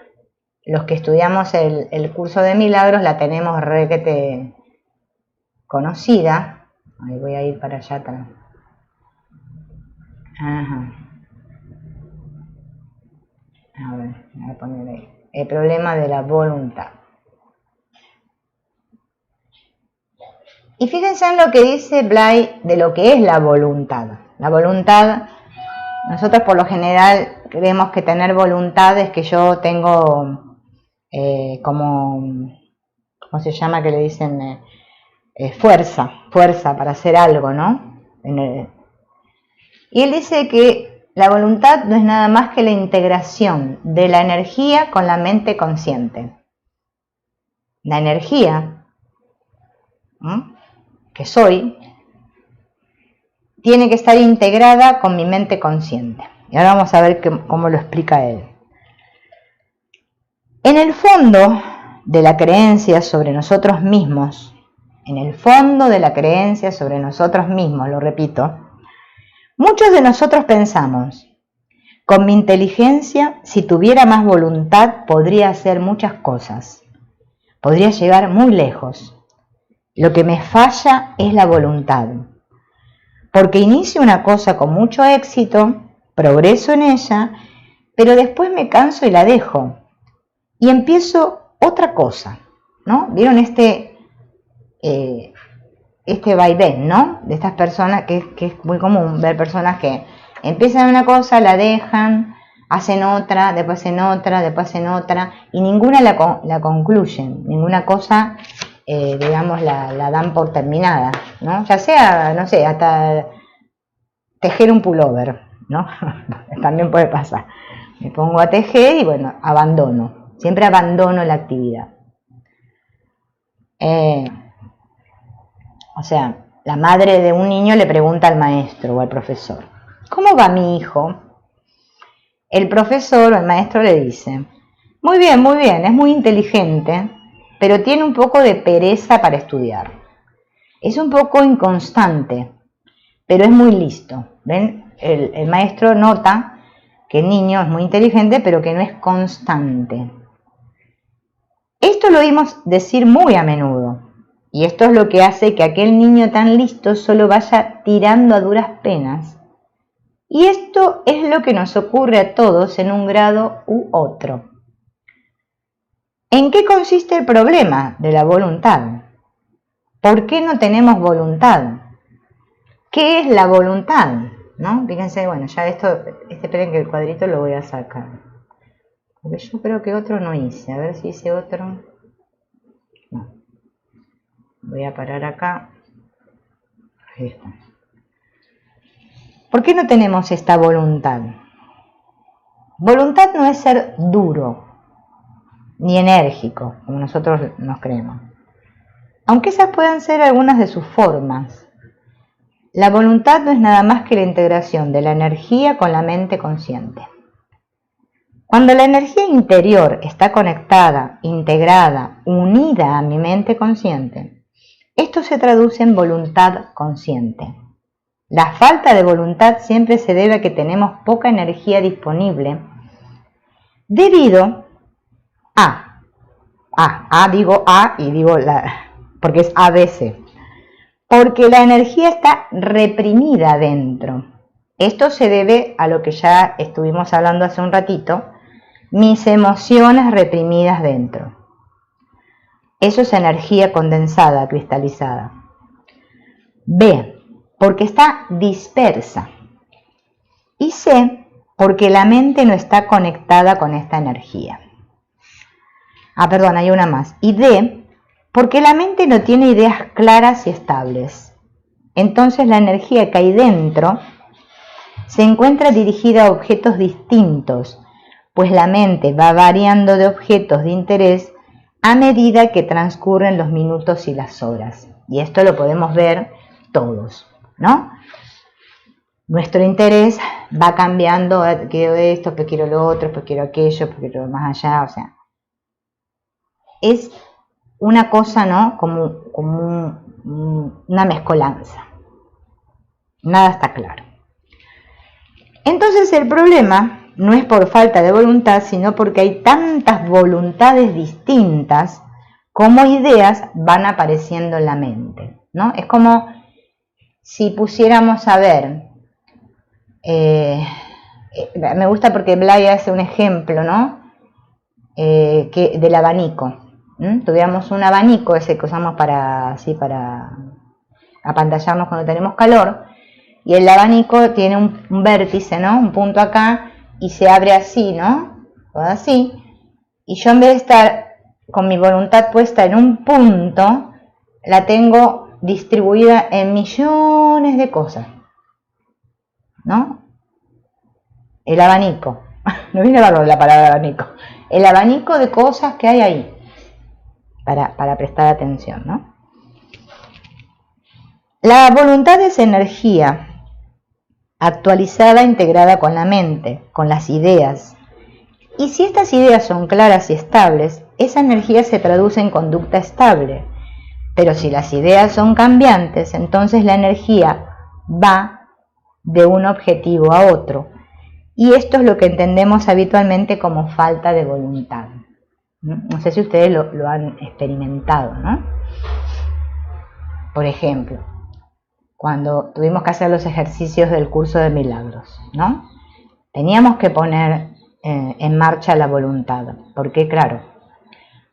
los que estudiamos el curso de milagros la tenemos requete conocida. Ahí voy a ir para allá atrás. Ajá. A ver, voy a poner ahí. El problema de la voluntad. Y fíjense en lo que dice Blay de lo que es la voluntad. La voluntad, nosotros por lo general creemos que tener voluntad es que yo tengo ¿cómo se llama? Que le dicen fuerza para hacer algo, ¿no? Y él dice que la voluntad no es nada más que la integración de la energía con la mente consciente. La energía que soy tiene que estar integrada con mi mente consciente. Y ahora vamos a ver cómo lo explica él. En el fondo de la creencia sobre nosotros mismos, lo repito, muchos de nosotros pensamos, con mi inteligencia, si tuviera más voluntad, podría hacer muchas cosas, podría llegar muy lejos. Lo que me falla es la voluntad, porque inicio una cosa con mucho éxito, progreso en ella, pero después me canso y la dejo, y empiezo otra cosa, ¿no? ¿Vieron este vaivén, ¿no? De estas personas, que es muy común ver personas que empiezan una cosa, la dejan, hacen otra, después hacen otra, después hacen otra, y ninguna la concluyen, ninguna cosa, digamos, la dan por terminada, ¿no? Ya sea, no sé, hasta tejer un pullover, ¿no? También puede pasar. Me pongo a tejer y bueno, siempre abandono la actividad. O sea, la madre de un niño le pregunta al maestro o al profesor, ¿cómo va mi hijo? El profesor o el maestro le dice, muy bien, es muy inteligente, pero tiene un poco de pereza para estudiar. Es un poco inconstante, pero es muy listo. ¿Ven? El maestro nota que el niño es muy inteligente, pero que no es constante. Esto lo oímos decir muy a menudo, y esto es lo que hace que aquel niño tan listo solo vaya tirando a duras penas. Y esto es lo que nos ocurre a todos en un grado u otro. ¿En qué consiste el problema de la voluntad? ¿Por qué no tenemos voluntad? ¿Qué es la voluntad? ¿No? Fíjense, bueno, ya esperen que el cuadrito lo voy a sacar. Porque yo creo que otro no hice. A ver si hice otro. No. Voy a parar acá. Ahí está. ¿Por qué no tenemos esta voluntad? Voluntad no es ser duro, ni enérgico, como nosotros nos creemos. Aunque esas puedan ser algunas de sus formas. La voluntad no es nada más que la integración de la energía con la mente consciente. Cuando la energía interior está conectada, integrada, unida a mi mente consciente, esto se traduce en voluntad consciente. La falta de voluntad siempre se debe a que tenemos poca energía disponible debido digo A y digo porque es ABC. Porque la energía está reprimida dentro. Esto se debe a lo que ya estuvimos hablando hace un ratito, mis emociones reprimidas dentro. Eso es energía condensada, cristalizada. B, porque está dispersa. Y C, porque la mente no está conectada con esta energía. Hay una más. Y D, porque la mente no tiene ideas claras y estables. Entonces la energía que hay dentro se encuentra dirigida a objetos distintos, pues la mente va variando de objetos de interés a medida que transcurren los minutos y las horas. Y esto lo podemos ver todos, ¿no? Nuestro interés va cambiando, quiero esto, pues quiero lo otro, pues quiero aquello, pues quiero más allá, o sea, es una cosa, ¿no? Como una mezcolanza. Nada está claro. Entonces el problema no es por falta de voluntad, sino porque hay tantas voluntades distintas como ideas van apareciendo en la mente, ¿no? Es como si pusiéramos a ver, me gusta porque Blay hace un ejemplo, ¿no? Del abanico. Tuviéramos un abanico, ese que usamos para apantallarnos cuando tenemos calor, y el abanico tiene un vértice, ¿no? Un punto acá, y se abre así, ¿no? Todo así. Y yo, en vez de estar con mi voluntad puesta en un punto, la tengo distribuida en millones de cosas, ¿no? El abanico. No viene bárbaro la palabra abanico. El abanico de cosas que hay ahí, para prestar atención, ¿no? La voluntad es energía actualizada, integrada con la mente, con las ideas. Y si estas ideas son claras y estables, esa energía se traduce en conducta estable. Pero si las ideas son cambiantes, entonces la energía va de un objetivo a otro. Y esto es lo que entendemos habitualmente como falta de voluntad. No sé si ustedes lo han experimentado, ¿no? Por ejemplo, cuando tuvimos que hacer los ejercicios del curso de milagros, ¿no? Teníamos que poner en marcha la voluntad, porque claro,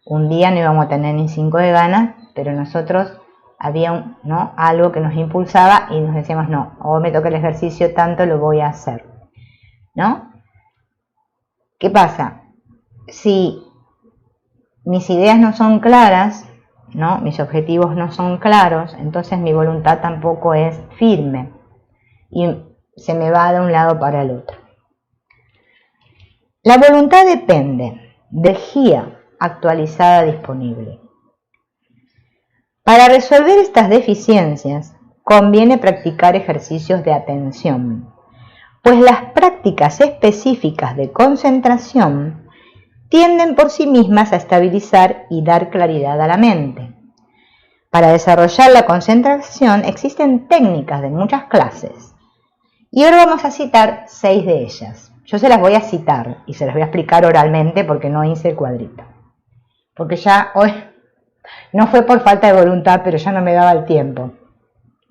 un día no íbamos a tener ni 5 de ganas, pero nosotros había ¿no? algo que nos impulsaba y nos decíamos, no, hoy me toca el ejercicio tanto, lo voy a hacer, ¿no? ¿Qué pasa? Si mis ideas no son claras, ¿no? Mis objetivos no son claros, entonces mi voluntad tampoco es firme y se me va de un lado para el otro. La voluntad depende de energía actualizada disponible. Para resolver estas deficiencias conviene practicar ejercicios de atención, pues las prácticas específicas de concentración tienden por sí mismas a estabilizar y dar claridad a la mente. Para desarrollar la concentración existen técnicas de muchas clases y ahora vamos a citar 6 de ellas. Yo se las voy a citar y se las voy a explicar oralmente porque no hice el cuadrito. Porque ya hoy no fue por falta de voluntad, pero ya no me daba el tiempo.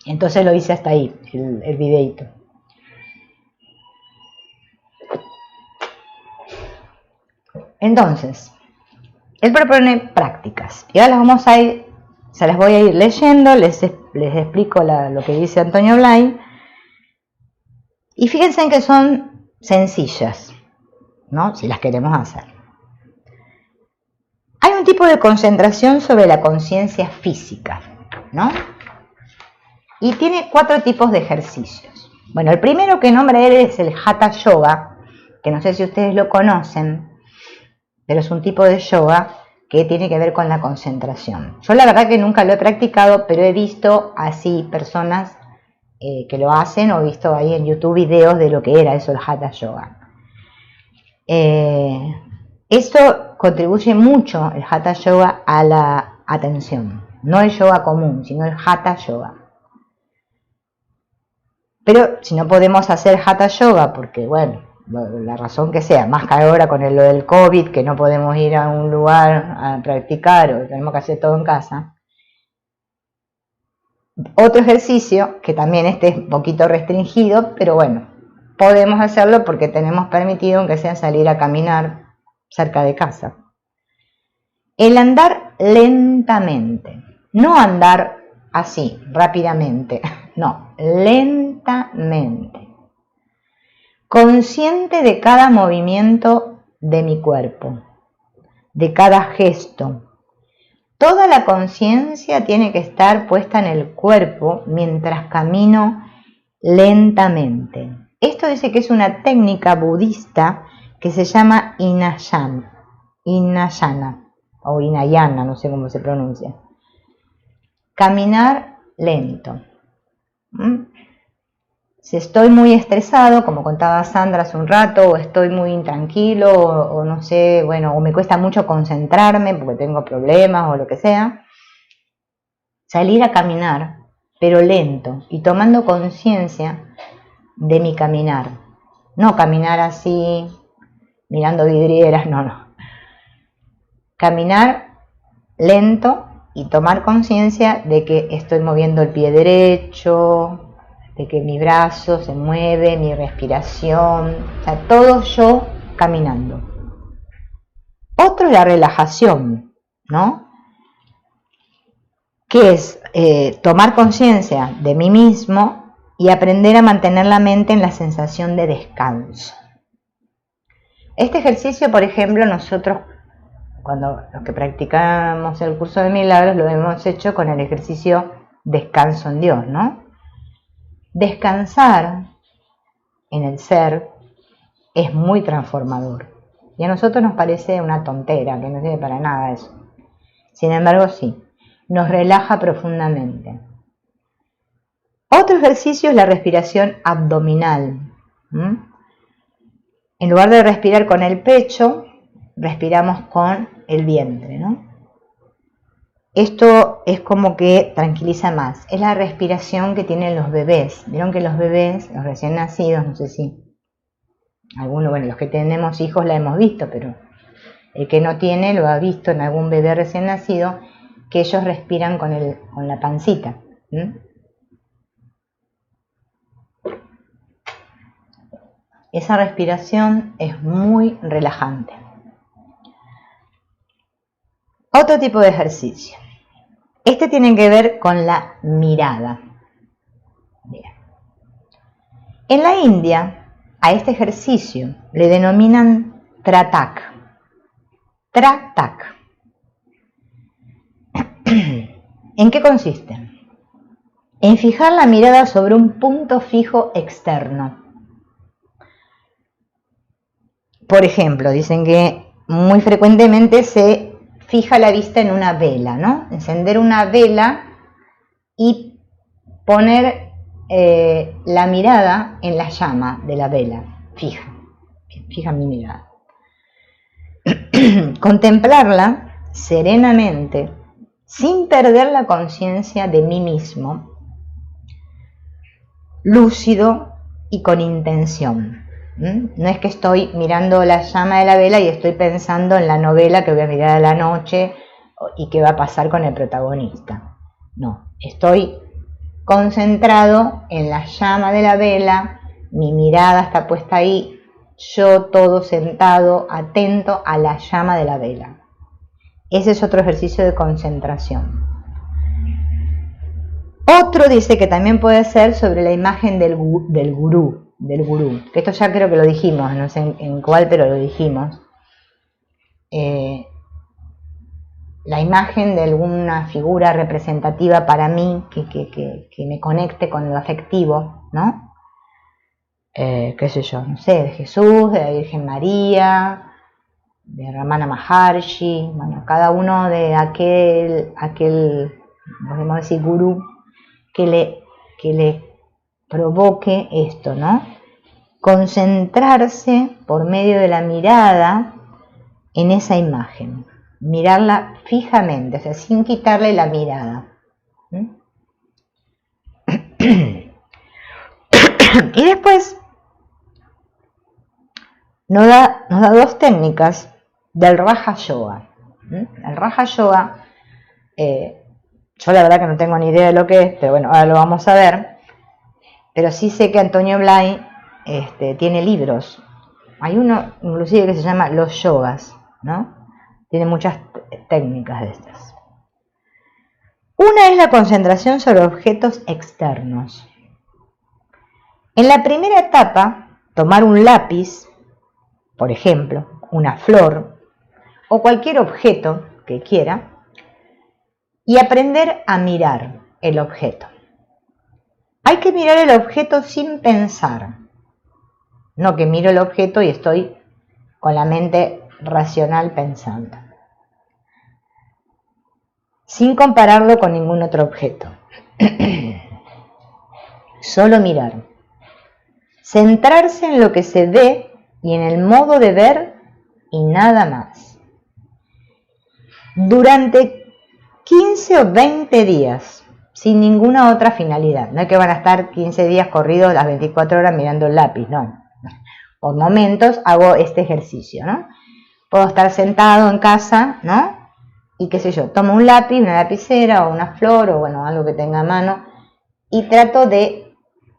Entonces lo hice hasta ahí, el videito. Entonces, él propone prácticas y ahora se las voy a ir leyendo, les explico lo que dice Antonio Blay y fíjense en que son sencillas, ¿no? Si las queremos hacer. Hay un tipo de concentración sobre la conciencia física, ¿no? Y tiene 4 tipos de ejercicios. Bueno, el primero que nombra él es el Hatha Yoga, que no sé si ustedes lo conocen, pero es un tipo de yoga que tiene que ver con la concentración. Yo la verdad que nunca lo he practicado, pero he visto así personas que lo hacen, o he visto ahí en YouTube videos de lo que era eso, el Hatha Yoga. Esto contribuye mucho, el Hatha Yoga, a la atención. No el yoga común, sino el Hatha Yoga. Pero si no podemos hacer Hatha Yoga, porque bueno, la razón que sea, más que ahora con lo del COVID, que no podemos ir a un lugar a practicar o tenemos que hacer todo en casa. Otro ejercicio, que también este es un poquito restringido, pero bueno, podemos hacerlo porque tenemos permitido, aunque sea salir a caminar cerca de casa. El andar lentamente, no andar así, rápidamente, no, lentamente. Consciente de cada movimiento de mi cuerpo, de cada gesto. Toda la conciencia tiene que estar puesta en el cuerpo mientras camino lentamente. Esto dice que es una técnica budista que se llama Hinayana o Hinayana, no sé cómo se pronuncia. Caminar lento. Si estoy muy estresado, como contaba Sandra hace un rato, o estoy muy intranquilo, o no sé, bueno, o me cuesta mucho concentrarme porque tengo problemas o lo que sea, salir a caminar, pero lento, y tomando conciencia de mi caminar. No caminar así, mirando vidrieras, no. Caminar lento y tomar conciencia de que estoy moviendo el pie derecho, de que mi brazo se mueve, mi respiración, o sea, todo yo caminando. Otro es la relajación, ¿no? Que es tomar conciencia de mí mismo y aprender a mantener la mente en la sensación de descanso. Este ejercicio, por ejemplo, nosotros, cuando los que practicamos el curso de milagros, lo hemos hecho con el ejercicio descanso en Dios, ¿no? Descansar en el ser es muy transformador y a nosotros nos parece una tontera, que no sirve para nada eso. Sin embargo, sí, nos relaja profundamente. Otro ejercicio es la respiración abdominal. En lugar de respirar con el pecho, respiramos con el vientre, ¿no? Esto es como que tranquiliza más. Es la respiración que tienen los bebés. Vieron que los bebés, los recién nacidos, no sé si algunos, bueno, los que tenemos hijos la hemos visto, pero el que no tiene lo ha visto en algún bebé recién nacido, que ellos respiran con la pancita. Esa respiración es muy relajante. Otro tipo de ejercicio. Este tiene que ver con la mirada. Bien. En la India, a este ejercicio le denominan Tratak. Tratak. ¿En qué consiste? En fijar la mirada sobre un punto fijo externo. Por ejemplo, dicen que muy frecuentemente se fija la vista en una vela, ¿no? Encender una vela y poner la mirada en la llama de la vela, fija mi mirada. Contemplarla serenamente, sin perder la conciencia de mí mismo, lúcido y con intención. No es que estoy mirando la llama de la vela y estoy pensando en la novela que voy a mirar a la noche y qué va a pasar con el protagonista. No, estoy concentrado en la llama de la vela, mi mirada está puesta ahí, yo todo sentado, atento a la llama de la vela. Ese es otro ejercicio de concentración. Otro dice que también puede ser sobre la imagen del gurú, que esto ya creo que lo dijimos, no sé en cuál, pero lo dijimos. La imagen de alguna figura representativa para mí que me conecte con lo afectivo, ¿no? Qué sé yo, no sé, de Jesús, de la Virgen María, de Ramana Maharshi, bueno, cada uno de aquel podemos decir, gurú, que le provoque esto, ¿no? Concentrarse por medio de la mirada en esa imagen, mirarla fijamente, o sea, sin quitarle la mirada. Y después nos da dos técnicas del Raja Yoga. El Raja Yoga, yo la verdad que no tengo ni idea de lo que es, pero bueno, ahora lo vamos a ver. Pero sí sé que Antonio Blay tiene libros. Hay uno inclusive que se llama Los Yogas, ¿no? Tiene muchas técnicas de estas. Una es la concentración sobre objetos externos. En la primera etapa, tomar un lápiz, por ejemplo, una flor o cualquier objeto que quiera y aprender a mirar el objeto. Hay que mirar el objeto sin pensar, no que miro el objeto y estoy con la mente racional pensando, sin compararlo con ningún otro objeto. Solo mirar. Centrarse en lo que se ve y en el modo de ver y nada más. Durante 15 o 20 días, sin ninguna otra finalidad. No es que van a estar 15 días corridos las 24 horas mirando el lápiz, no. Por momentos hago este ejercicio, ¿no? Puedo estar sentado en casa, ¿no? Y qué sé yo, tomo un lápiz, una lapicera o una flor o bueno, algo que tenga a mano y trato de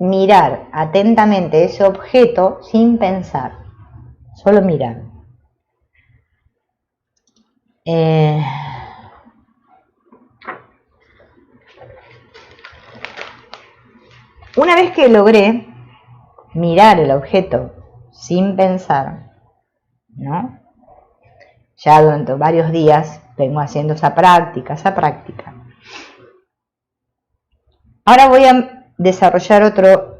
mirar atentamente ese objeto sin pensar, solo mirar. Una vez que logré mirar el objeto sin pensar, ¿no? Ya durante varios días vengo haciendo esa práctica. Ahora voy a desarrollar otro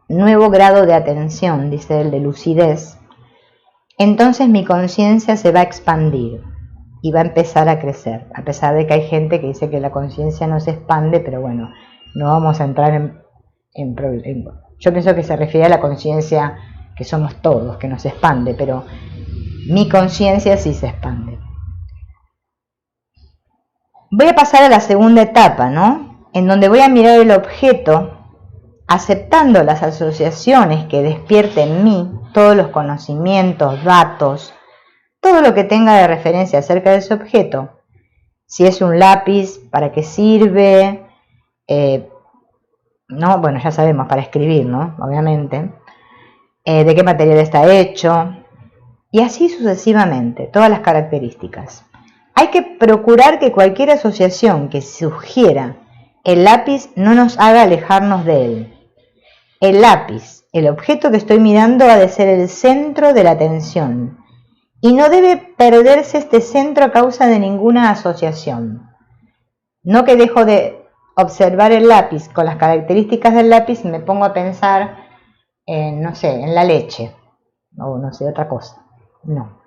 nuevo grado de atención, dice él, de lucidez. Entonces mi conciencia se va a expandir y va a empezar a crecer, a pesar de que hay gente que dice que la conciencia no se expande, pero bueno, no vamos a entrar en problemas. Yo pienso que se refiere a la conciencia que somos todos, que nos expande, pero mi conciencia sí se expande. Voy a pasar a la segunda etapa, ¿no? En donde voy a mirar el objeto, aceptando las asociaciones que despierte en mí, todos los conocimientos, datos, todo lo que tenga de referencia acerca de ese objeto. Si es un lápiz, ¿para qué sirve? No, bueno, ya sabemos, para escribir, ¿no? Obviamente. ¿De qué material está hecho? Y así sucesivamente, todas las características. Hay que procurar que cualquier asociación que sugiera el lápiz no nos haga alejarnos de él. El lápiz, el objeto que estoy mirando, ha de ser el centro de la atención y no debe perderse este centro a causa de ninguna asociación. No que dejo de observar el lápiz con las características del lápiz y me pongo a pensar en, no sé, en la leche o no sé, otra cosa. No.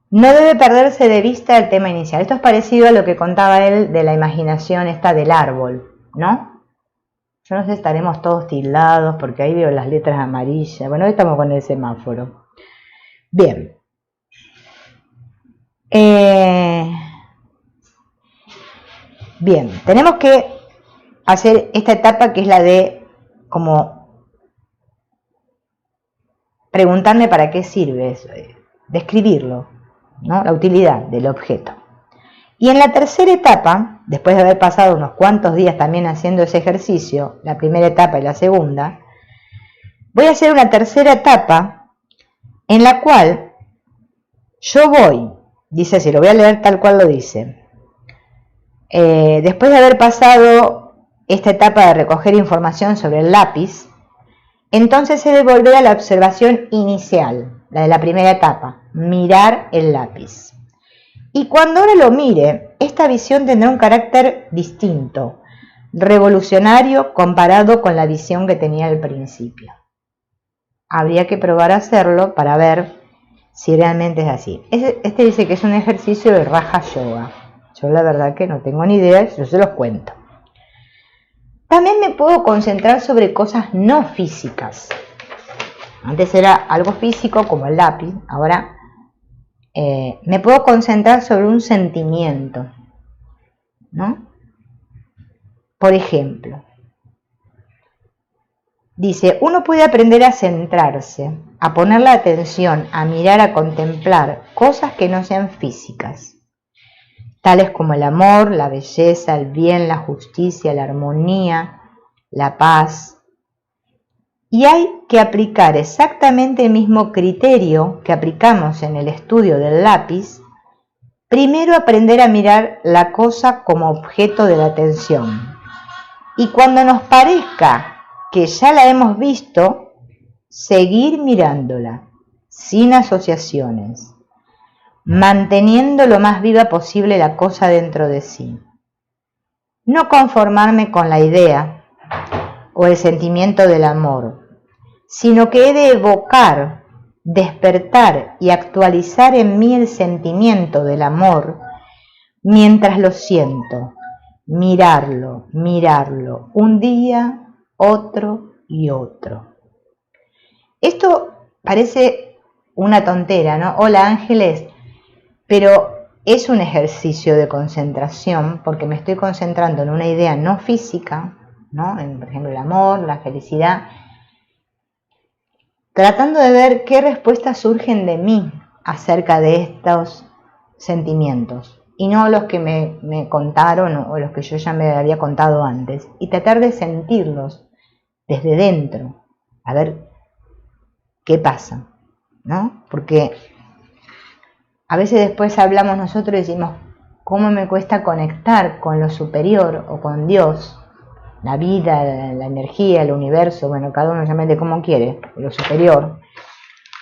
No debe perderse de vista el tema inicial. Esto es parecido a lo que contaba él de la imaginación esta del árbol, ¿no? Yo no sé, estaremos todos tildados porque ahí veo las letras amarillas. Bueno, hoy estamos con el semáforo. Bien. Bien, tenemos que hacer esta etapa que es la de como preguntarme para qué sirve, describirlo, ¿no? La utilidad del objeto. Y en la tercera etapa, después de haber pasado unos cuantos días también haciendo ese ejercicio, la primera etapa y la segunda, voy a hacer una tercera etapa en la cual yo voy, dice así, lo voy a leer tal cual lo dice. Después de haber pasado esta etapa de recoger información sobre el lápiz, entonces he de volver a la observación inicial, la de la primera etapa, mirar el lápiz. Y cuando ahora lo mire, esta visión tendrá un carácter distinto, revolucionario comparado con la visión que tenía al principio. Habría que probar a hacerlo para ver si realmente es así. Este dice que es un ejercicio de Raja Yoga. Yo la verdad que no tengo ni idea, yo se los cuento. También me puedo concentrar sobre cosas no físicas. Antes era algo físico como el lápiz, ahora me puedo concentrar sobre un sentimiento, ¿no? Por ejemplo, dice, uno puede aprender a centrarse, a poner la atención, a mirar, a contemplar cosas que no sean físicas, tales como el amor, la belleza, el bien, la justicia, la armonía, la paz. Y hay que aplicar exactamente el mismo criterio que aplicamos en el estudio del lápiz. Primero aprender a mirar la cosa como objeto de la atención. Y cuando nos parezca que ya la hemos visto, seguir mirándola, sin asociaciones, manteniendo lo más viva posible la cosa dentro de sí. No conformarme con la idea o el sentimiento del amor, sino que he de evocar, despertar y actualizar en mí el sentimiento del amor mientras lo siento, mirarlo, un día, otro y otro. Esto parece una tontera, ¿no? Hola Ángeles, pero es un ejercicio de concentración porque me estoy concentrando en una idea no física, ¿no? Por ejemplo, el amor, la felicidad, tratando de ver qué respuestas surgen de mí acerca de estos sentimientos y no los que me contaron o los que yo ya me había contado antes, y tratar de sentirlos desde dentro, a ver qué pasa, ¿no? Porque a veces después hablamos nosotros y decimos, ¿cómo me cuesta conectar con lo superior o con Dios? La vida, la energía, el universo, bueno, cada uno llame de como quiere, lo superior.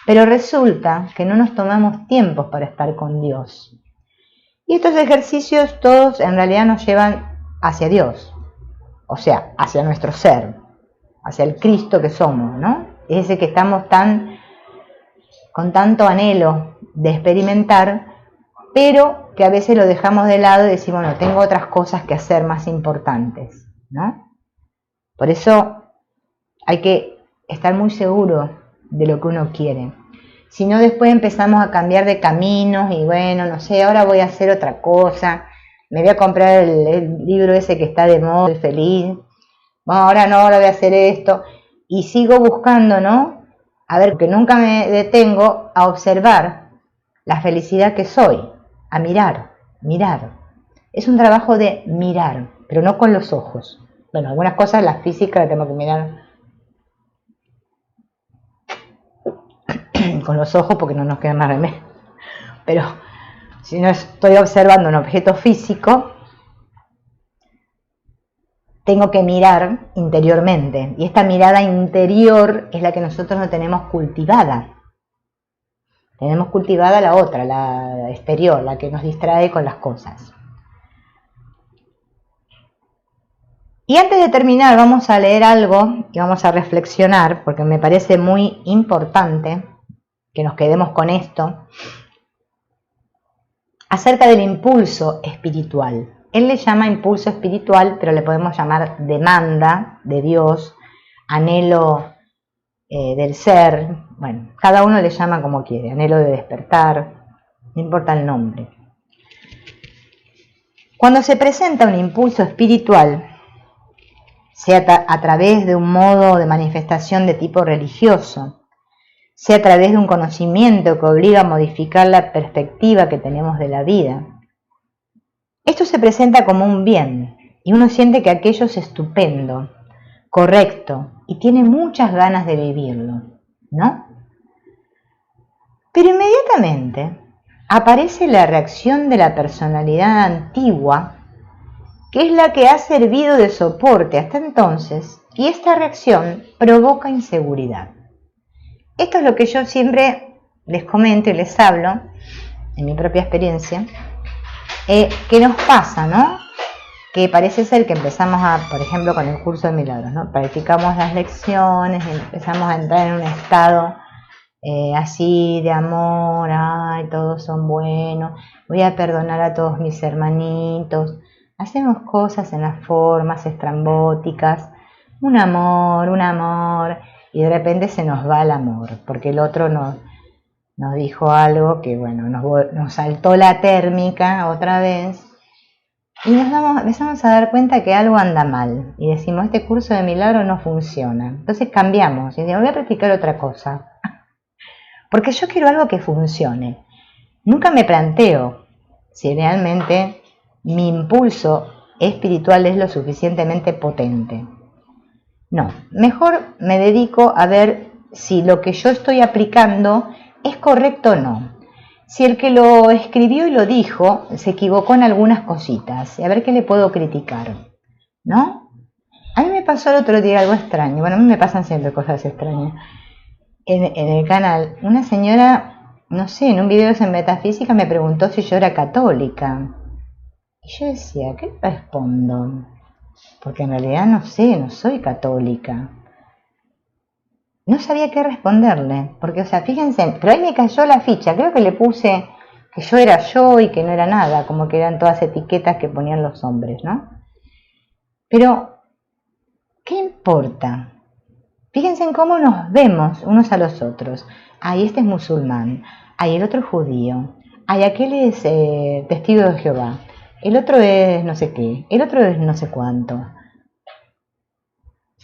Pero resulta que no nos tomamos tiempos para estar con Dios. Y estos ejercicios todos en realidad nos llevan hacia Dios, o sea, hacia nuestro ser, hacia el Cristo que somos, ¿no? Es ese que estamos con tanto anhelo de experimentar, pero que a veces lo dejamos de lado y decimos, bueno, tengo otras cosas que hacer más importantes, ¿no? Por eso hay que estar muy seguro de lo que uno quiere. Si no, después empezamos a cambiar de caminos y bueno, no sé, ahora voy a hacer otra cosa, me voy a comprar el libro ese que está de moda, estoy feliz, bueno, ahora no, ahora voy a hacer esto, y sigo buscando, ¿no? A ver, que nunca me detengo a observar la felicidad que soy, a mirar. Es un trabajo de mirar, pero no con los ojos. Bueno, algunas cosas, las físicas, las tengo que mirar con los ojos porque no nos queda más remedio. Pero si no estoy observando un objeto físico, tengo que mirar interiormente. Y esta mirada interior es la que nosotros no tenemos cultivada. Tenemos cultivada la otra, la exterior, la que nos distrae con las cosas. Y antes de terminar vamos a leer algo y vamos a reflexionar, porque me parece muy importante que nos quedemos con esto, acerca del impulso espiritual. Él le llama impulso espiritual, pero le podemos llamar demanda de Dios, anhelo del ser. Bueno, cada uno le llama como quiere, anhelo de despertar, no importa el nombre. Cuando se presenta un impulso espiritual, sea a través de un modo de manifestación de tipo religioso, sea a través de un conocimiento que obliga a modificar la perspectiva que tenemos de la vida, esto se presenta como un bien y uno siente que aquello es estupendo, correcto y tiene muchas ganas de vivirlo, ¿no? Pero inmediatamente aparece la reacción de la personalidad antigua, que es la que ha servido de soporte hasta entonces, y esta reacción provoca inseguridad. Esto es lo que yo siempre les comento y les hablo, en mi propia experiencia, que nos pasa, ¿no? Que parece ser que empezamos por ejemplo, con el curso de milagros, ¿no? Practicamos las lecciones, empezamos a entrar en un estado así de amor, ay, todos son buenos, voy a perdonar a todos mis hermanitos, hacemos cosas en las formas estrambóticas, un amor, y de repente se nos va el amor, porque el otro nos dijo algo que, bueno, nos saltó la térmica otra vez, y empezamos a dar cuenta que algo anda mal, y decimos, este curso de milagro no funciona, entonces cambiamos, y decimos, voy a practicar otra cosa, porque yo quiero algo que funcione. Nunca me planteo si realmente mi impulso espiritual es lo suficientemente potente. No, mejor me dedico a ver si lo que yo estoy aplicando es correcto o no. Si el que lo escribió y lo dijo se equivocó en algunas cositas, y a ver qué le puedo criticar, ¿no? A mí me pasó el otro día algo extraño, bueno, a mí me pasan siempre cosas extrañas. En el canal, una señora, no sé, en un video de metafísica me preguntó si yo era católica. Y yo decía, ¿qué respondo? Porque en realidad no sé, no soy católica. No sabía qué responderle, porque, o sea, fíjense, pero ahí me cayó la ficha, creo que le puse que yo era yo y que no era nada, como que eran todas etiquetas que ponían los hombres, ¿no? Pero, ¿qué importa? Fíjense en cómo nos vemos unos a los otros. Ay, este es musulmán, ay, el otro es judío, ay, aquel es testigo de Jehová, el otro es no sé qué, el otro es no sé cuánto.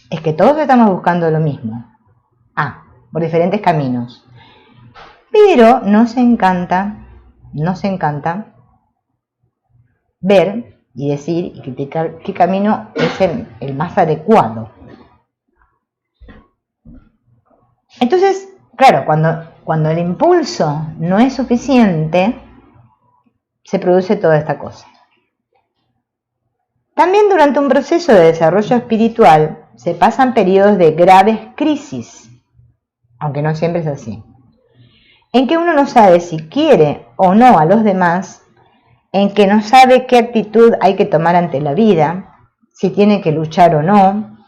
Es que todos estamos buscando lo mismo. Por diferentes caminos. Pero nos encanta ver y decir y criticar qué camino es el más adecuado. Entonces, claro, cuando el impulso no es suficiente, se produce toda esta cosa. También durante un proceso de desarrollo espiritual se pasan periodos de graves crisis, aunque no siempre es así, en que uno no sabe si quiere o no a los demás, en que no sabe qué actitud hay que tomar ante la vida, si tiene que luchar o no.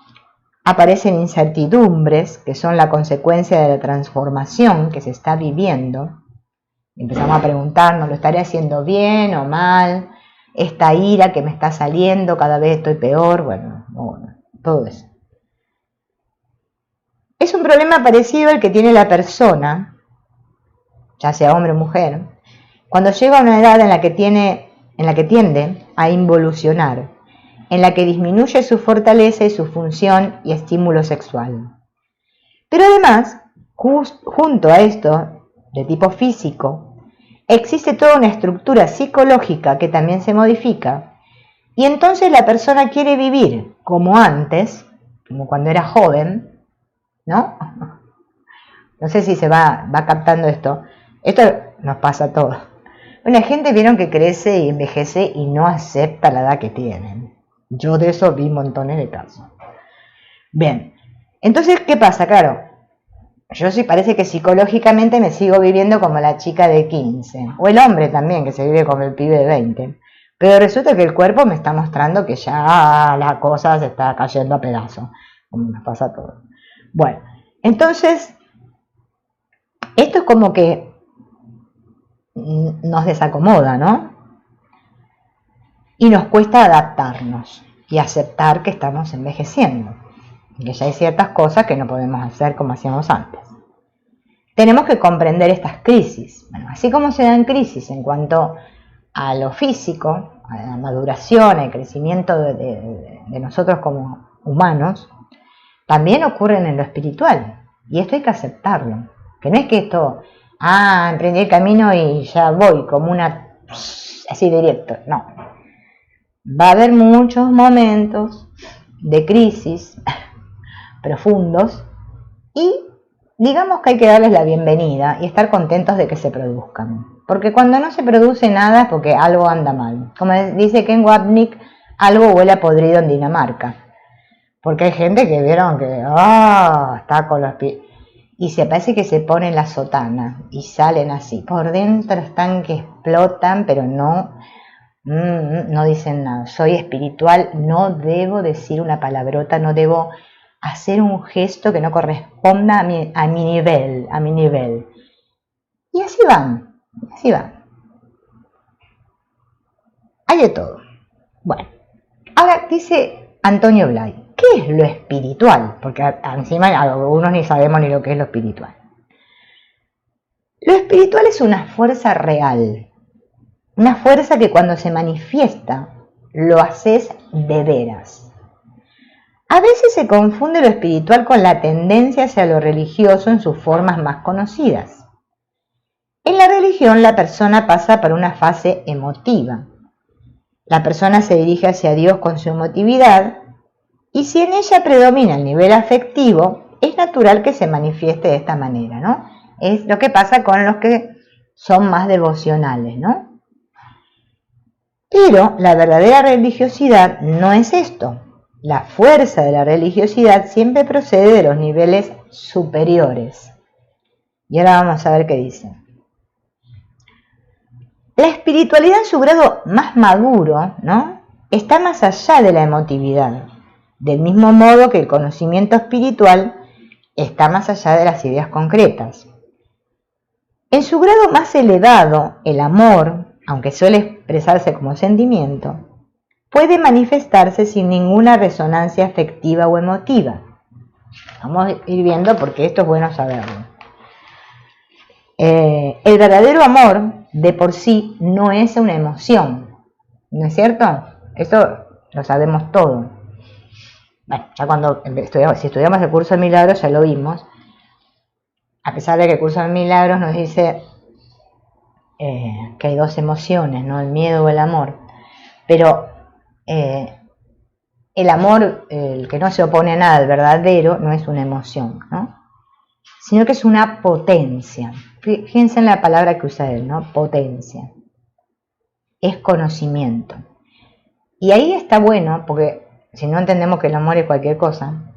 Aparecen incertidumbres que son la consecuencia de la transformación que se está viviendo. Empezamos a preguntarnos, ¿lo estaré haciendo bien o mal? Esta ira que me está saliendo, cada vez estoy peor, bueno, todo eso. Es un problema parecido al que tiene la persona, ya sea hombre o mujer, cuando llega a una edad en la que tiende a involucionar, en la que disminuye su fortaleza y su función y estímulo sexual. Pero además, junto a esto, de tipo físico, existe toda una estructura psicológica que también se modifica, y entonces la persona quiere vivir como antes, como cuando era joven, ¿no? No sé si se va captando esto. Esto nos pasa a todos. Bueno, la gente vieron que crece y envejece y no acepta la edad que tienen. Yo de eso vi montones de casos. Bien, entonces, ¿qué pasa? Claro, yo sí parece que psicológicamente me sigo viviendo como la chica de 15, o el hombre también, que se vive como el pibe de 20. Pero resulta que el cuerpo me está mostrando que ya la cosa se está cayendo a pedazos, como nos pasa a todos. Bueno, entonces, esto es como que nos desacomoda, ¿no? y nos cuesta adaptarnos y aceptar que estamos envejeciendo, que ya hay ciertas cosas que no podemos hacer como hacíamos antes. Tenemos que comprender estas crisis. Bueno, así como se dan crisis en cuanto a lo físico, a la maduración, al crecimiento de nosotros como humanos, también ocurren en lo espiritual. Y esto hay que aceptarlo. Que no es que esto, emprendí el camino y ya voy, como una, así directo. No. Va a haber muchos momentos de crisis profundos y digamos que hay que darles la bienvenida y estar contentos de que se produzcan. Porque cuando no se produce nada es porque algo anda mal. Como dice Ken Wapnick, algo huele a podrido en Dinamarca. Porque hay gente que vieron que está con los pies y se parece que se ponen la sotana y salen así. Por dentro están que explotan, pero no dicen nada. Soy espiritual, no debo decir una palabrota, no debo hacer un gesto que no corresponda a mi nivel. Y así van. Hay de todo. Bueno, ahora dice Antonio Blay, ¿qué es lo espiritual? Porque encima algunos ni sabemos ni lo que es lo espiritual. Lo espiritual es una fuerza real, una fuerza que cuando se manifiesta lo haces de veras. A veces se confunde lo espiritual con la tendencia hacia lo religioso en sus formas más conocidas. En la religión la persona pasa por una fase emotiva. La persona se dirige hacia Dios con su emotividad y si en ella predomina el nivel afectivo, es natural que se manifieste de esta manera, ¿no? Es lo que pasa con los que son más devocionales, ¿no? Pero la verdadera religiosidad no es esto. La fuerza de la religiosidad siempre procede de los niveles superiores. Y ahora vamos a ver qué dice. La espiritualidad en su grado más maduro, ¿no?, está más allá de la emotividad, del mismo modo que el conocimiento espiritual está más allá de las ideas concretas. En su grado más elevado, el amor, aunque suele expresarse como sentimiento, puede manifestarse sin ninguna resonancia afectiva o emotiva. Vamos a ir viendo porque esto es bueno saberlo. El verdadero amor de por sí no es una emoción, ¿no es cierto? Eso lo sabemos todo. Bueno, ya cuando si estudiamos el curso de milagros ya lo vimos. A pesar de que el curso de milagros nos dice que hay dos emociones, ¿no?, el miedo o el amor. Pero el amor, el que no se opone a nada, el verdadero, no es una emoción, ¿no?, sino que es una potencia. Fíjense en la palabra que usa él, ¿no? Potencia. Es conocimiento. Y ahí está bueno, porque si no entendemos que el amor es cualquier cosa,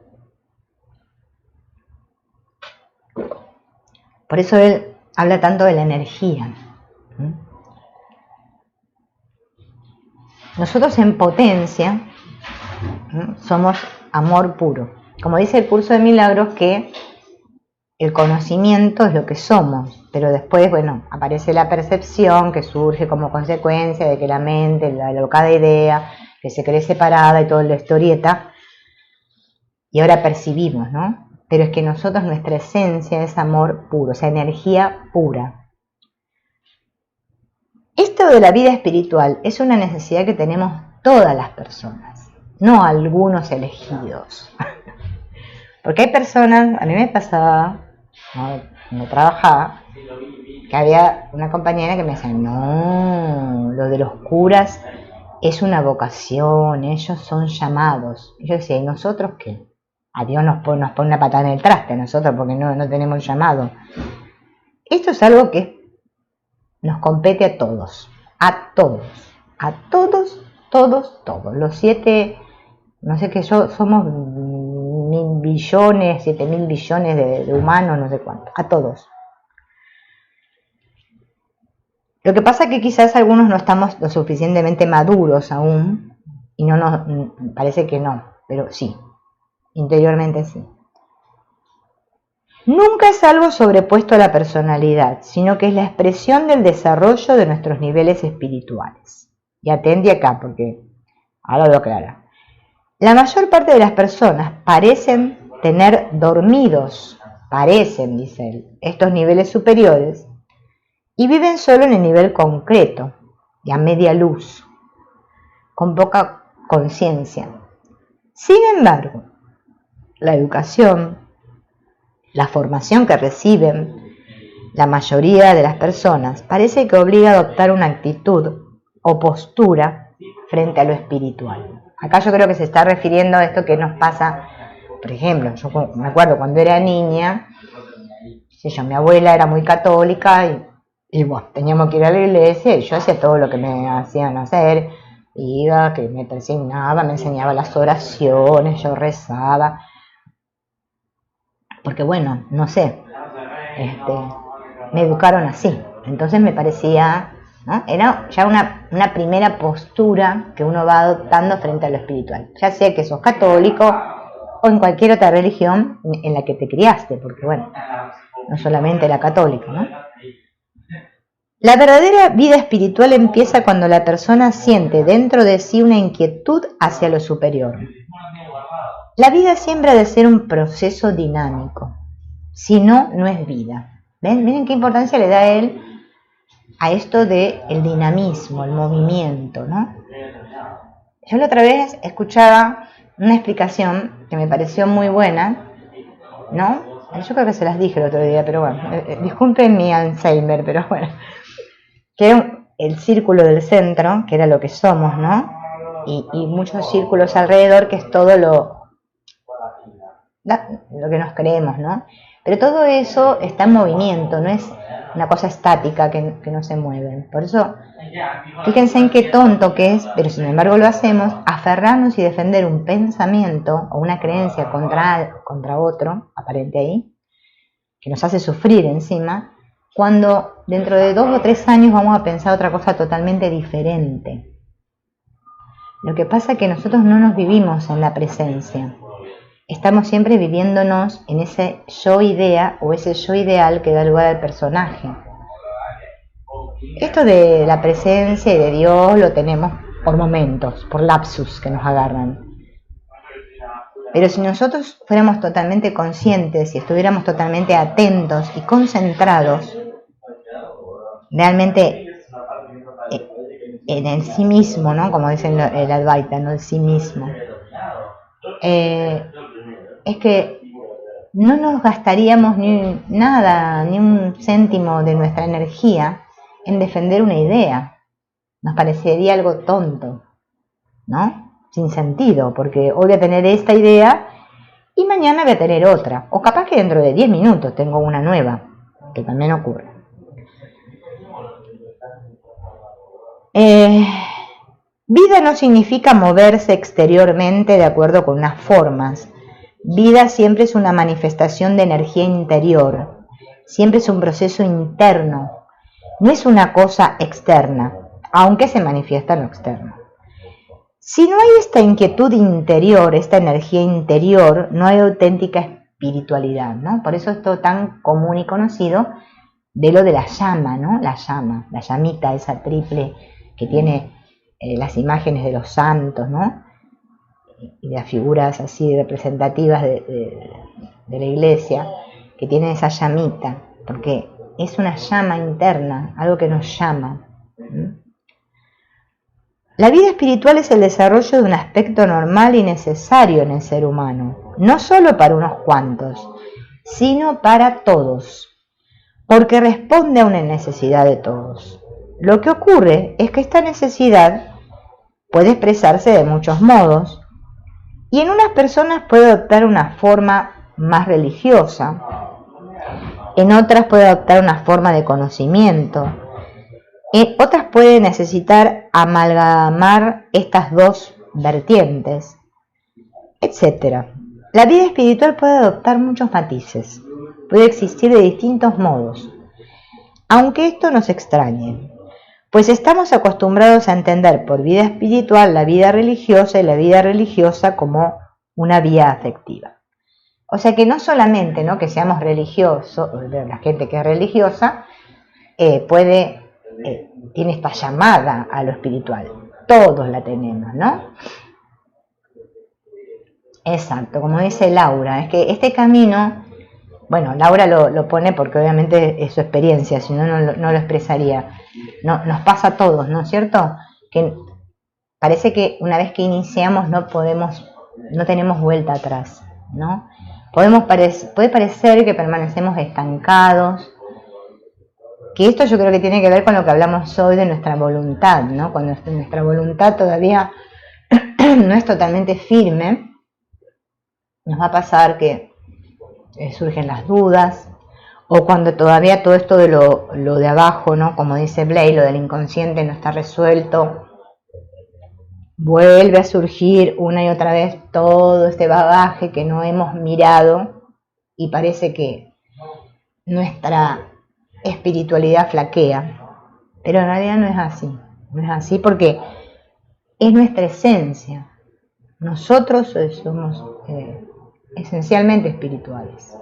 por eso él habla tanto de la energía. Nosotros en potencia somos amor puro. Como dice el curso de milagros, que el conocimiento es lo que somos, pero después, bueno, aparece la percepción que surge como consecuencia de que la mente, la locada idea, que se cree separada y toda la historieta, y ahora percibimos, ¿no? Pero es que nosotros, nuestra esencia es amor puro, o sea, energía pura. Esto de la vida espiritual es una necesidad que tenemos todas las personas, no algunos elegidos. Porque hay personas, a mí me pasaba, cuando trabajaba, que había una compañera que me decía, no, lo de los curas es una vocación, ellos son llamados. Y yo decía, ¿y nosotros qué? A Dios nos pone una patada en el traste a nosotros porque no tenemos llamado. Esto es algo que nos compete a todos. Los 7, no sé qué, somos 1.000 billones, 7.000 billones de humanos, no sé cuánto, a todos. Lo que pasa es que quizás algunos no estamos lo suficientemente maduros aún, y parece que no, pero sí, interiormente sí. Nunca es algo sobrepuesto a la personalidad, sino que es la expresión del desarrollo de nuestros niveles espirituales. Y atendí acá, porque ahora lo aclaro. La mayor parte de las personas parecen tener dormidos, dice él, estos niveles superiores, y viven solo en el nivel concreto y a media luz, con poca conciencia. Sin embargo, la educación, la formación que reciben la mayoría de las personas parece que obliga a adoptar una actitud o postura frente a lo espiritual. Acá yo creo que se está refiriendo a esto que nos pasa, por ejemplo, yo me acuerdo cuando era niña, mi abuela era muy católica y bueno, teníamos que ir a la iglesia y yo hacía todo lo que me hacían hacer, iba, que me persignaba, me enseñaba las oraciones, yo rezaba, porque bueno, no sé, me educaron así, entonces me parecía, ¿no? Era ya una primera postura que uno va adoptando frente a lo espiritual, ya sea que sos católico o en cualquier otra religión en la que te criaste, porque bueno, no solamente la católica, ¿no? La verdadera vida espiritual empieza cuando la persona siente dentro de sí una inquietud hacia lo superior. La vida siempre ha de ser un proceso dinámico, si no, no es vida. ¿Ven? Miren qué importancia le da él a esto del dinamismo, el movimiento, ¿no? Yo la otra vez escuchaba una explicación que me pareció muy buena, ¿no? Yo creo que se las dije el otro día, pero bueno, disculpen mi Alzheimer, pero bueno, que era el círculo del centro, que era lo que somos, ¿no? Y muchos círculos alrededor, que es todo lo que nos creemos, ¿no? Pero todo eso está en movimiento, no es una cosa estática que no se mueve. Por eso, fíjense en qué tonto que es, pero sin embargo lo hacemos, aferrarnos y defender un pensamiento o una creencia contra otro, aparente ahí, que nos hace sufrir encima, cuando dentro de 2 o 3 años vamos a pensar otra cosa totalmente diferente. Lo que pasa es que nosotros no nos vivimos en la presencia. Estamos siempre viviéndonos en ese yo idea o ese yo ideal que da lugar al personaje. Esto de la presencia y de Dios lo tenemos por momentos, por lapsus que nos agarran. Pero si nosotros fuéramos totalmente conscientes y estuviéramos totalmente atentos y concentrados, realmente en el sí mismo, ¿no? Como dicen el Advaita, ¿no? El sí mismo. Es que no nos gastaríamos ni nada, ni un céntimo de nuestra energía en defender una idea. Nos parecería algo tonto, ¿no? Sin sentido, porque hoy voy a tener esta idea y mañana voy a tener otra. O capaz que dentro de 10 minutos tengo una nueva, que también ocurre. Vida no significa moverse exteriormente de acuerdo con unas formas. Vida siempre es una manifestación de energía interior, siempre es un proceso interno, no es una cosa externa, aunque se manifiesta en lo externo. Si no hay esta inquietud interior, esta energía interior, no hay auténtica espiritualidad, ¿no? Por eso es todo tan común y conocido de lo de la llama, ¿no? La llama, la llamita esa triple que tiene las imágenes de los santos, ¿no? Y las figuras así representativas de la iglesia, que tienen esa llamita, porque es una llama interna, algo que nos llama. La vida espiritual es el desarrollo de un aspecto normal y necesario en el ser humano, no solo para unos cuantos, sino para todos, porque responde a una necesidad de todos. Lo que ocurre es que esta necesidad puede expresarse de muchos modos, y en unas personas puede adoptar una forma más religiosa, en otras puede adoptar una forma de conocimiento, en otras puede necesitar amalgamar estas dos vertientes, etc. La vida espiritual puede adoptar muchos matices, puede existir de distintos modos, aunque esto nos extrañe, pues estamos acostumbrados a entender por vida espiritual la vida religiosa y la vida religiosa como una vía afectiva. O sea que no solamente, ¿no?, que seamos religiosos, la gente que es religiosa tiene esta llamada a lo espiritual, todos la tenemos, ¿no? Exacto, como dice Laura, es que este camino, bueno, Laura lo pone porque obviamente es su experiencia, si no, no lo expresaría. No, nos pasa a todos, ¿no es cierto? Que parece que una vez que iniciamos no tenemos vuelta atrás, ¿no? Puede parecer que permanecemos estancados, que esto yo creo que tiene que ver con lo que hablamos hoy de nuestra voluntad, ¿no? Cuando nuestra voluntad todavía no es totalmente firme, nos va a pasar que surgen las dudas, o cuando todavía todo esto de lo de abajo, ¿no? Como dice Blay, lo del inconsciente no está resuelto, vuelve a surgir una y otra vez todo este bagaje que no hemos mirado y parece que nuestra espiritualidad flaquea, pero en realidad no es así porque es nuestra esencia. Nosotros somos esencialmente espirituales.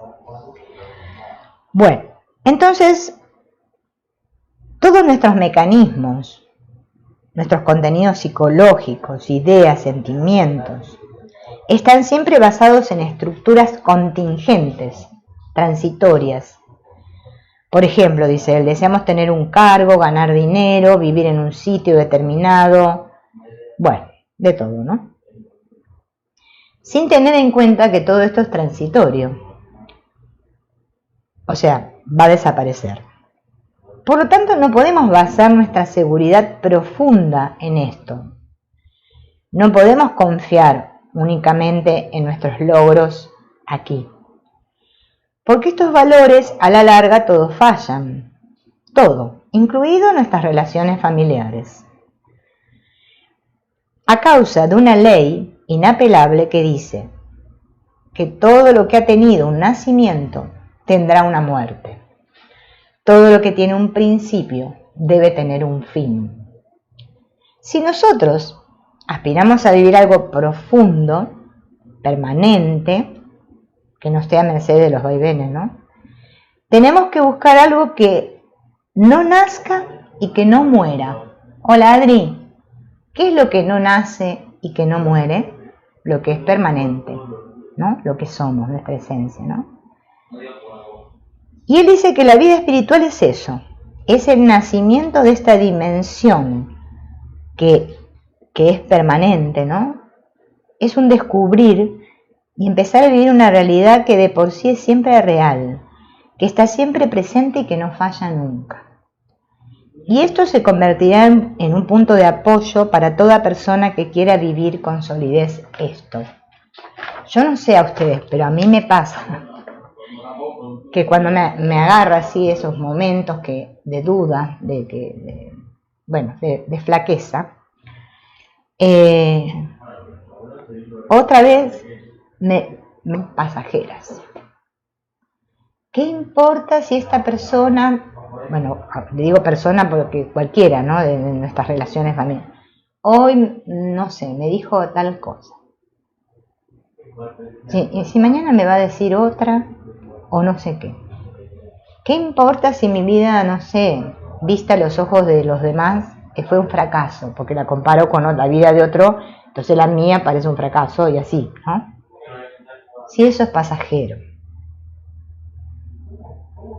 Bueno, entonces todos nuestros mecanismos, nuestros contenidos psicológicos, ideas, sentimientos, están siempre basados en estructuras contingentes, transitorias. Por ejemplo, dice él, deseamos tener un cargo, ganar dinero, vivir en un sitio determinado, bueno, de todo, ¿no? Sin tener en cuenta que todo esto es transitorio, o sea, va a desaparecer. Por lo tanto, no podemos basar nuestra seguridad profunda en esto. No podemos confiar únicamente en nuestros logros aquí. Porque estos valores, a la larga, todos fallan. Todo, incluido nuestras relaciones familiares. A causa de una ley inapelable que dice que todo lo que ha tenido un nacimiento tendrá una muerte. Todo lo que tiene un principio debe tener un fin. Si nosotros aspiramos a vivir algo profundo, permanente, que no esté a merced de los vaivenes, ¿no? Tenemos que buscar algo que no nazca y que no muera. Hola Adri, ¿qué es lo que no nace y que no muere? Lo que es permanente, ¿no? Lo que somos, nuestra esencia, ¿no? Y él dice que la vida espiritual es eso, es el nacimiento de esta dimensión que es permanente, ¿no? Es un descubrir y empezar a vivir una realidad que de por sí es siempre real, que está siempre presente y que no falla nunca. Y esto se convertirá en un punto de apoyo para toda persona que quiera vivir con solidez esto. Yo no sé a ustedes, pero a mí me pasa que cuando me agarra así esos momentos de duda, de flaqueza, otra vez me pasajeras. ¿Qué importa si esta persona, bueno, le digo persona porque cualquiera, ¿no? De nuestras relaciones familiares, hoy, no sé, me dijo tal cosa. Y si mañana me va a decir otra, o no sé qué. ¿Qué importa si mi vida, no sé, vista a los ojos de los demás, fue un fracaso? Porque la comparo con la vida de otro, entonces la mía parece un fracaso y así, ¿no? Si eso es pasajero.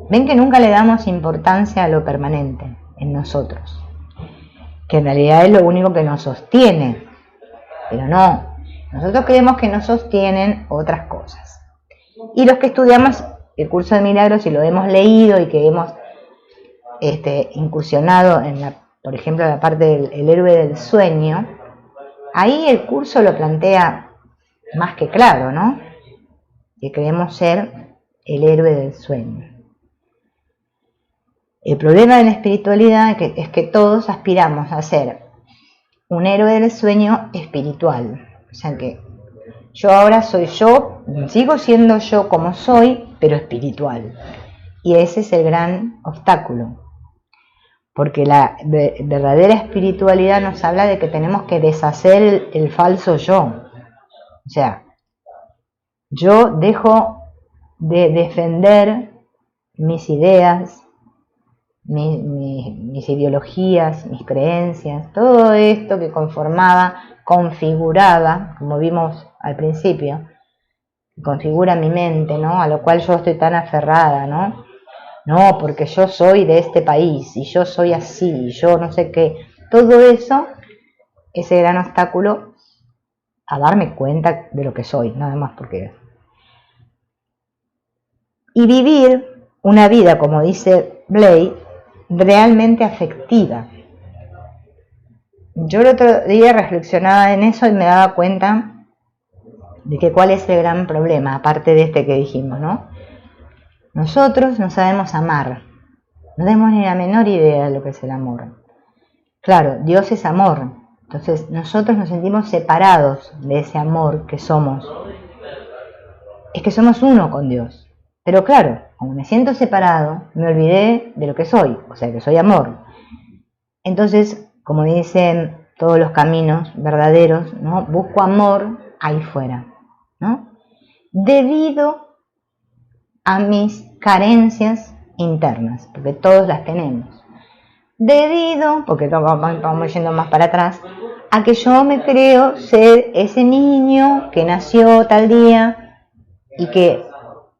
Ven que nunca le damos importancia a lo permanente en nosotros, que en realidad es lo único que nos sostiene, pero no. Nosotros creemos que nos sostienen otras cosas. Y los que estudiamos el curso de milagros y lo hemos leído y que hemos incursionado en por ejemplo, la parte del héroe del sueño, ahí el curso lo plantea más que claro, ¿no? Que queremos ser el héroe del sueño. El problema de la espiritualidad es que todos aspiramos a ser un héroe del sueño espiritual. O sea que yo ahora soy yo, sigo siendo yo como soy, pero espiritual. Y ese es el gran obstáculo. Porque la verdadera espiritualidad nos habla de que tenemos que deshacer el falso yo. O sea, yo dejo de defender mis ideas, mis ideologías, mis creencias, todo esto que conformaba, configuraba, como vimos al principio, configura mi mente, ¿no? A lo cual yo estoy tan aferrada, ¿no? No, porque yo soy de este país y yo soy así, y yo no sé qué. Todo eso, ese gran obstáculo a darme cuenta de lo que soy, nada más porque... Y vivir una vida, como dice Blay, realmente afectiva. Yo el otro día reflexionaba en eso y me daba cuenta de que cuál es el gran problema, aparte de este que dijimos, ¿no? Nosotros no sabemos amar, no tenemos ni la menor idea de lo que es el amor. Claro, Dios es amor, entonces nosotros nos sentimos separados de ese amor que somos. Es que somos uno con Dios. Pero claro, como me siento separado, me olvidé de lo que soy, o sea que soy amor. Entonces, como dicen todos los caminos verdaderos, ¿no? Busco amor ahí fuera, ¿no? Debido a mis carencias internas, porque todos las tenemos. Debido, porque vamos yendo más para atrás, a que yo me creo ser ese niño que nació tal día y que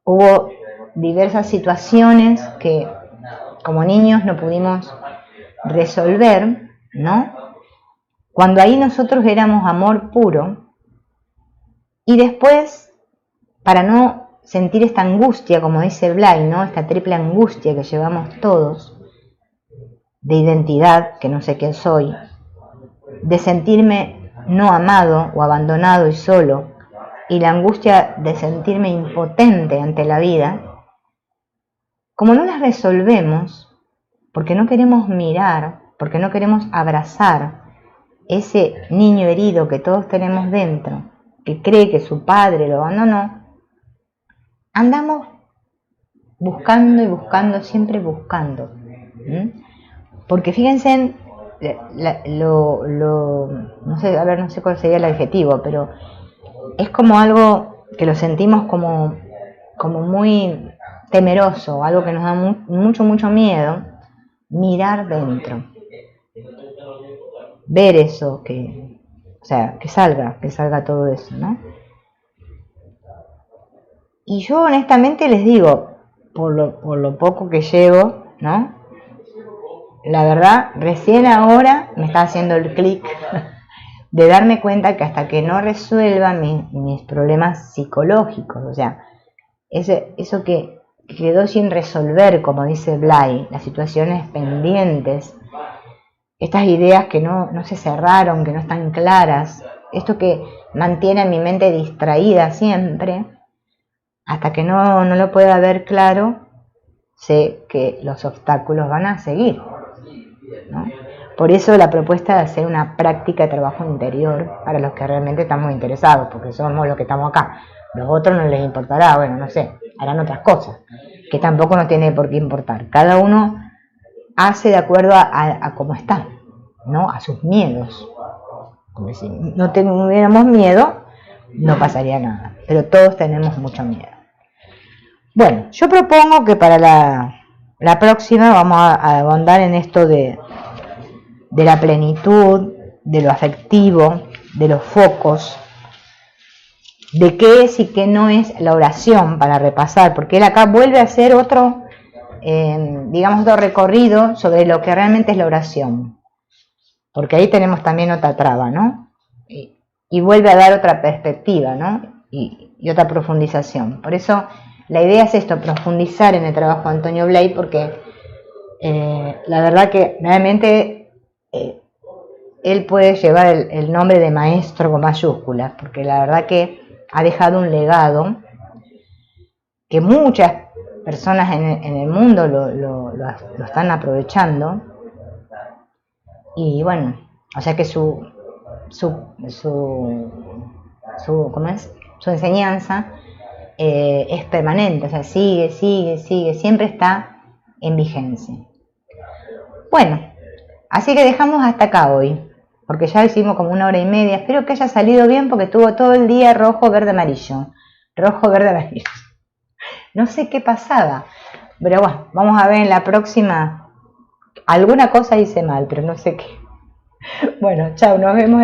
hubo diversas situaciones que como niños no pudimos resolver, ¿no? Cuando ahí nosotros éramos amor puro y después, para no sentir esta angustia, como dice Blay, ¿no? Esta triple angustia que llevamos todos, de identidad, que no sé quién soy, de sentirme no amado o abandonado y solo, y la angustia de sentirme impotente ante la vida, como no las resolvemos, porque no queremos mirar, porque no queremos abrazar ese niño herido que todos tenemos dentro, que cree que su padre lo abandonó, andamos buscando y buscando, siempre buscando. Porque fíjense, no sé, a ver, no sé cuál sería el adjetivo, pero es como algo que lo sentimos como muy temeroso, algo que nos da mucho miedo, mirar dentro, ver eso, o sea, que salga todo eso, ¿no? Y yo honestamente les digo, por lo poco que llevo, ¿no? La verdad, recién ahora me está haciendo el clic de darme cuenta que hasta que no resuelva mis problemas psicológicos, o sea, eso que quedó sin resolver, como dice Blay, las situaciones pendientes, estas ideas que no se cerraron, que no están claras, esto que mantiene a mi mente distraída siempre, hasta que no lo pueda ver claro, sé que los obstáculos van a seguir, ¿no? Por eso la propuesta de hacer una práctica de trabajo interior para los que realmente estamos interesados, porque somos los que estamos acá. Los otros no les importará, bueno, no sé, harán otras cosas, que tampoco nos tiene por qué importar. Cada uno hace de acuerdo a cómo está, ¿no? A sus miedos. Porque si no tuviéramos miedo, no pasaría nada. Pero todos tenemos mucho miedo. Bueno, yo propongo que para la próxima vamos a ahondar en esto de la plenitud, de lo afectivo, de los focos, de qué es y qué no es la oración, para repasar, porque él acá vuelve a hacer otro, otro recorrido sobre lo que realmente es la oración, porque ahí tenemos también otra traba, ¿no? Y vuelve a dar otra perspectiva, ¿no? Y otra profundización. Por eso la idea es esto, profundizar en el trabajo de Antonio Blay, porque la verdad que realmente él puede llevar el nombre de maestro con mayúsculas, porque la verdad que ha dejado un legado que muchas personas en el mundo lo están aprovechando. Y bueno, o sea que su enseñanza es permanente, o sea, sigue, siempre está en vigencia. Bueno, así que dejamos hasta acá hoy, porque ya hicimos como 1 hora y media. Espero que haya salido bien, porque estuvo todo el día rojo, verde, amarillo. Rojo, verde, amarillo. No sé qué pasaba, pero bueno, vamos a ver en la próxima alguna cosa hice mal, pero no sé qué. Bueno, chao, nos vemos.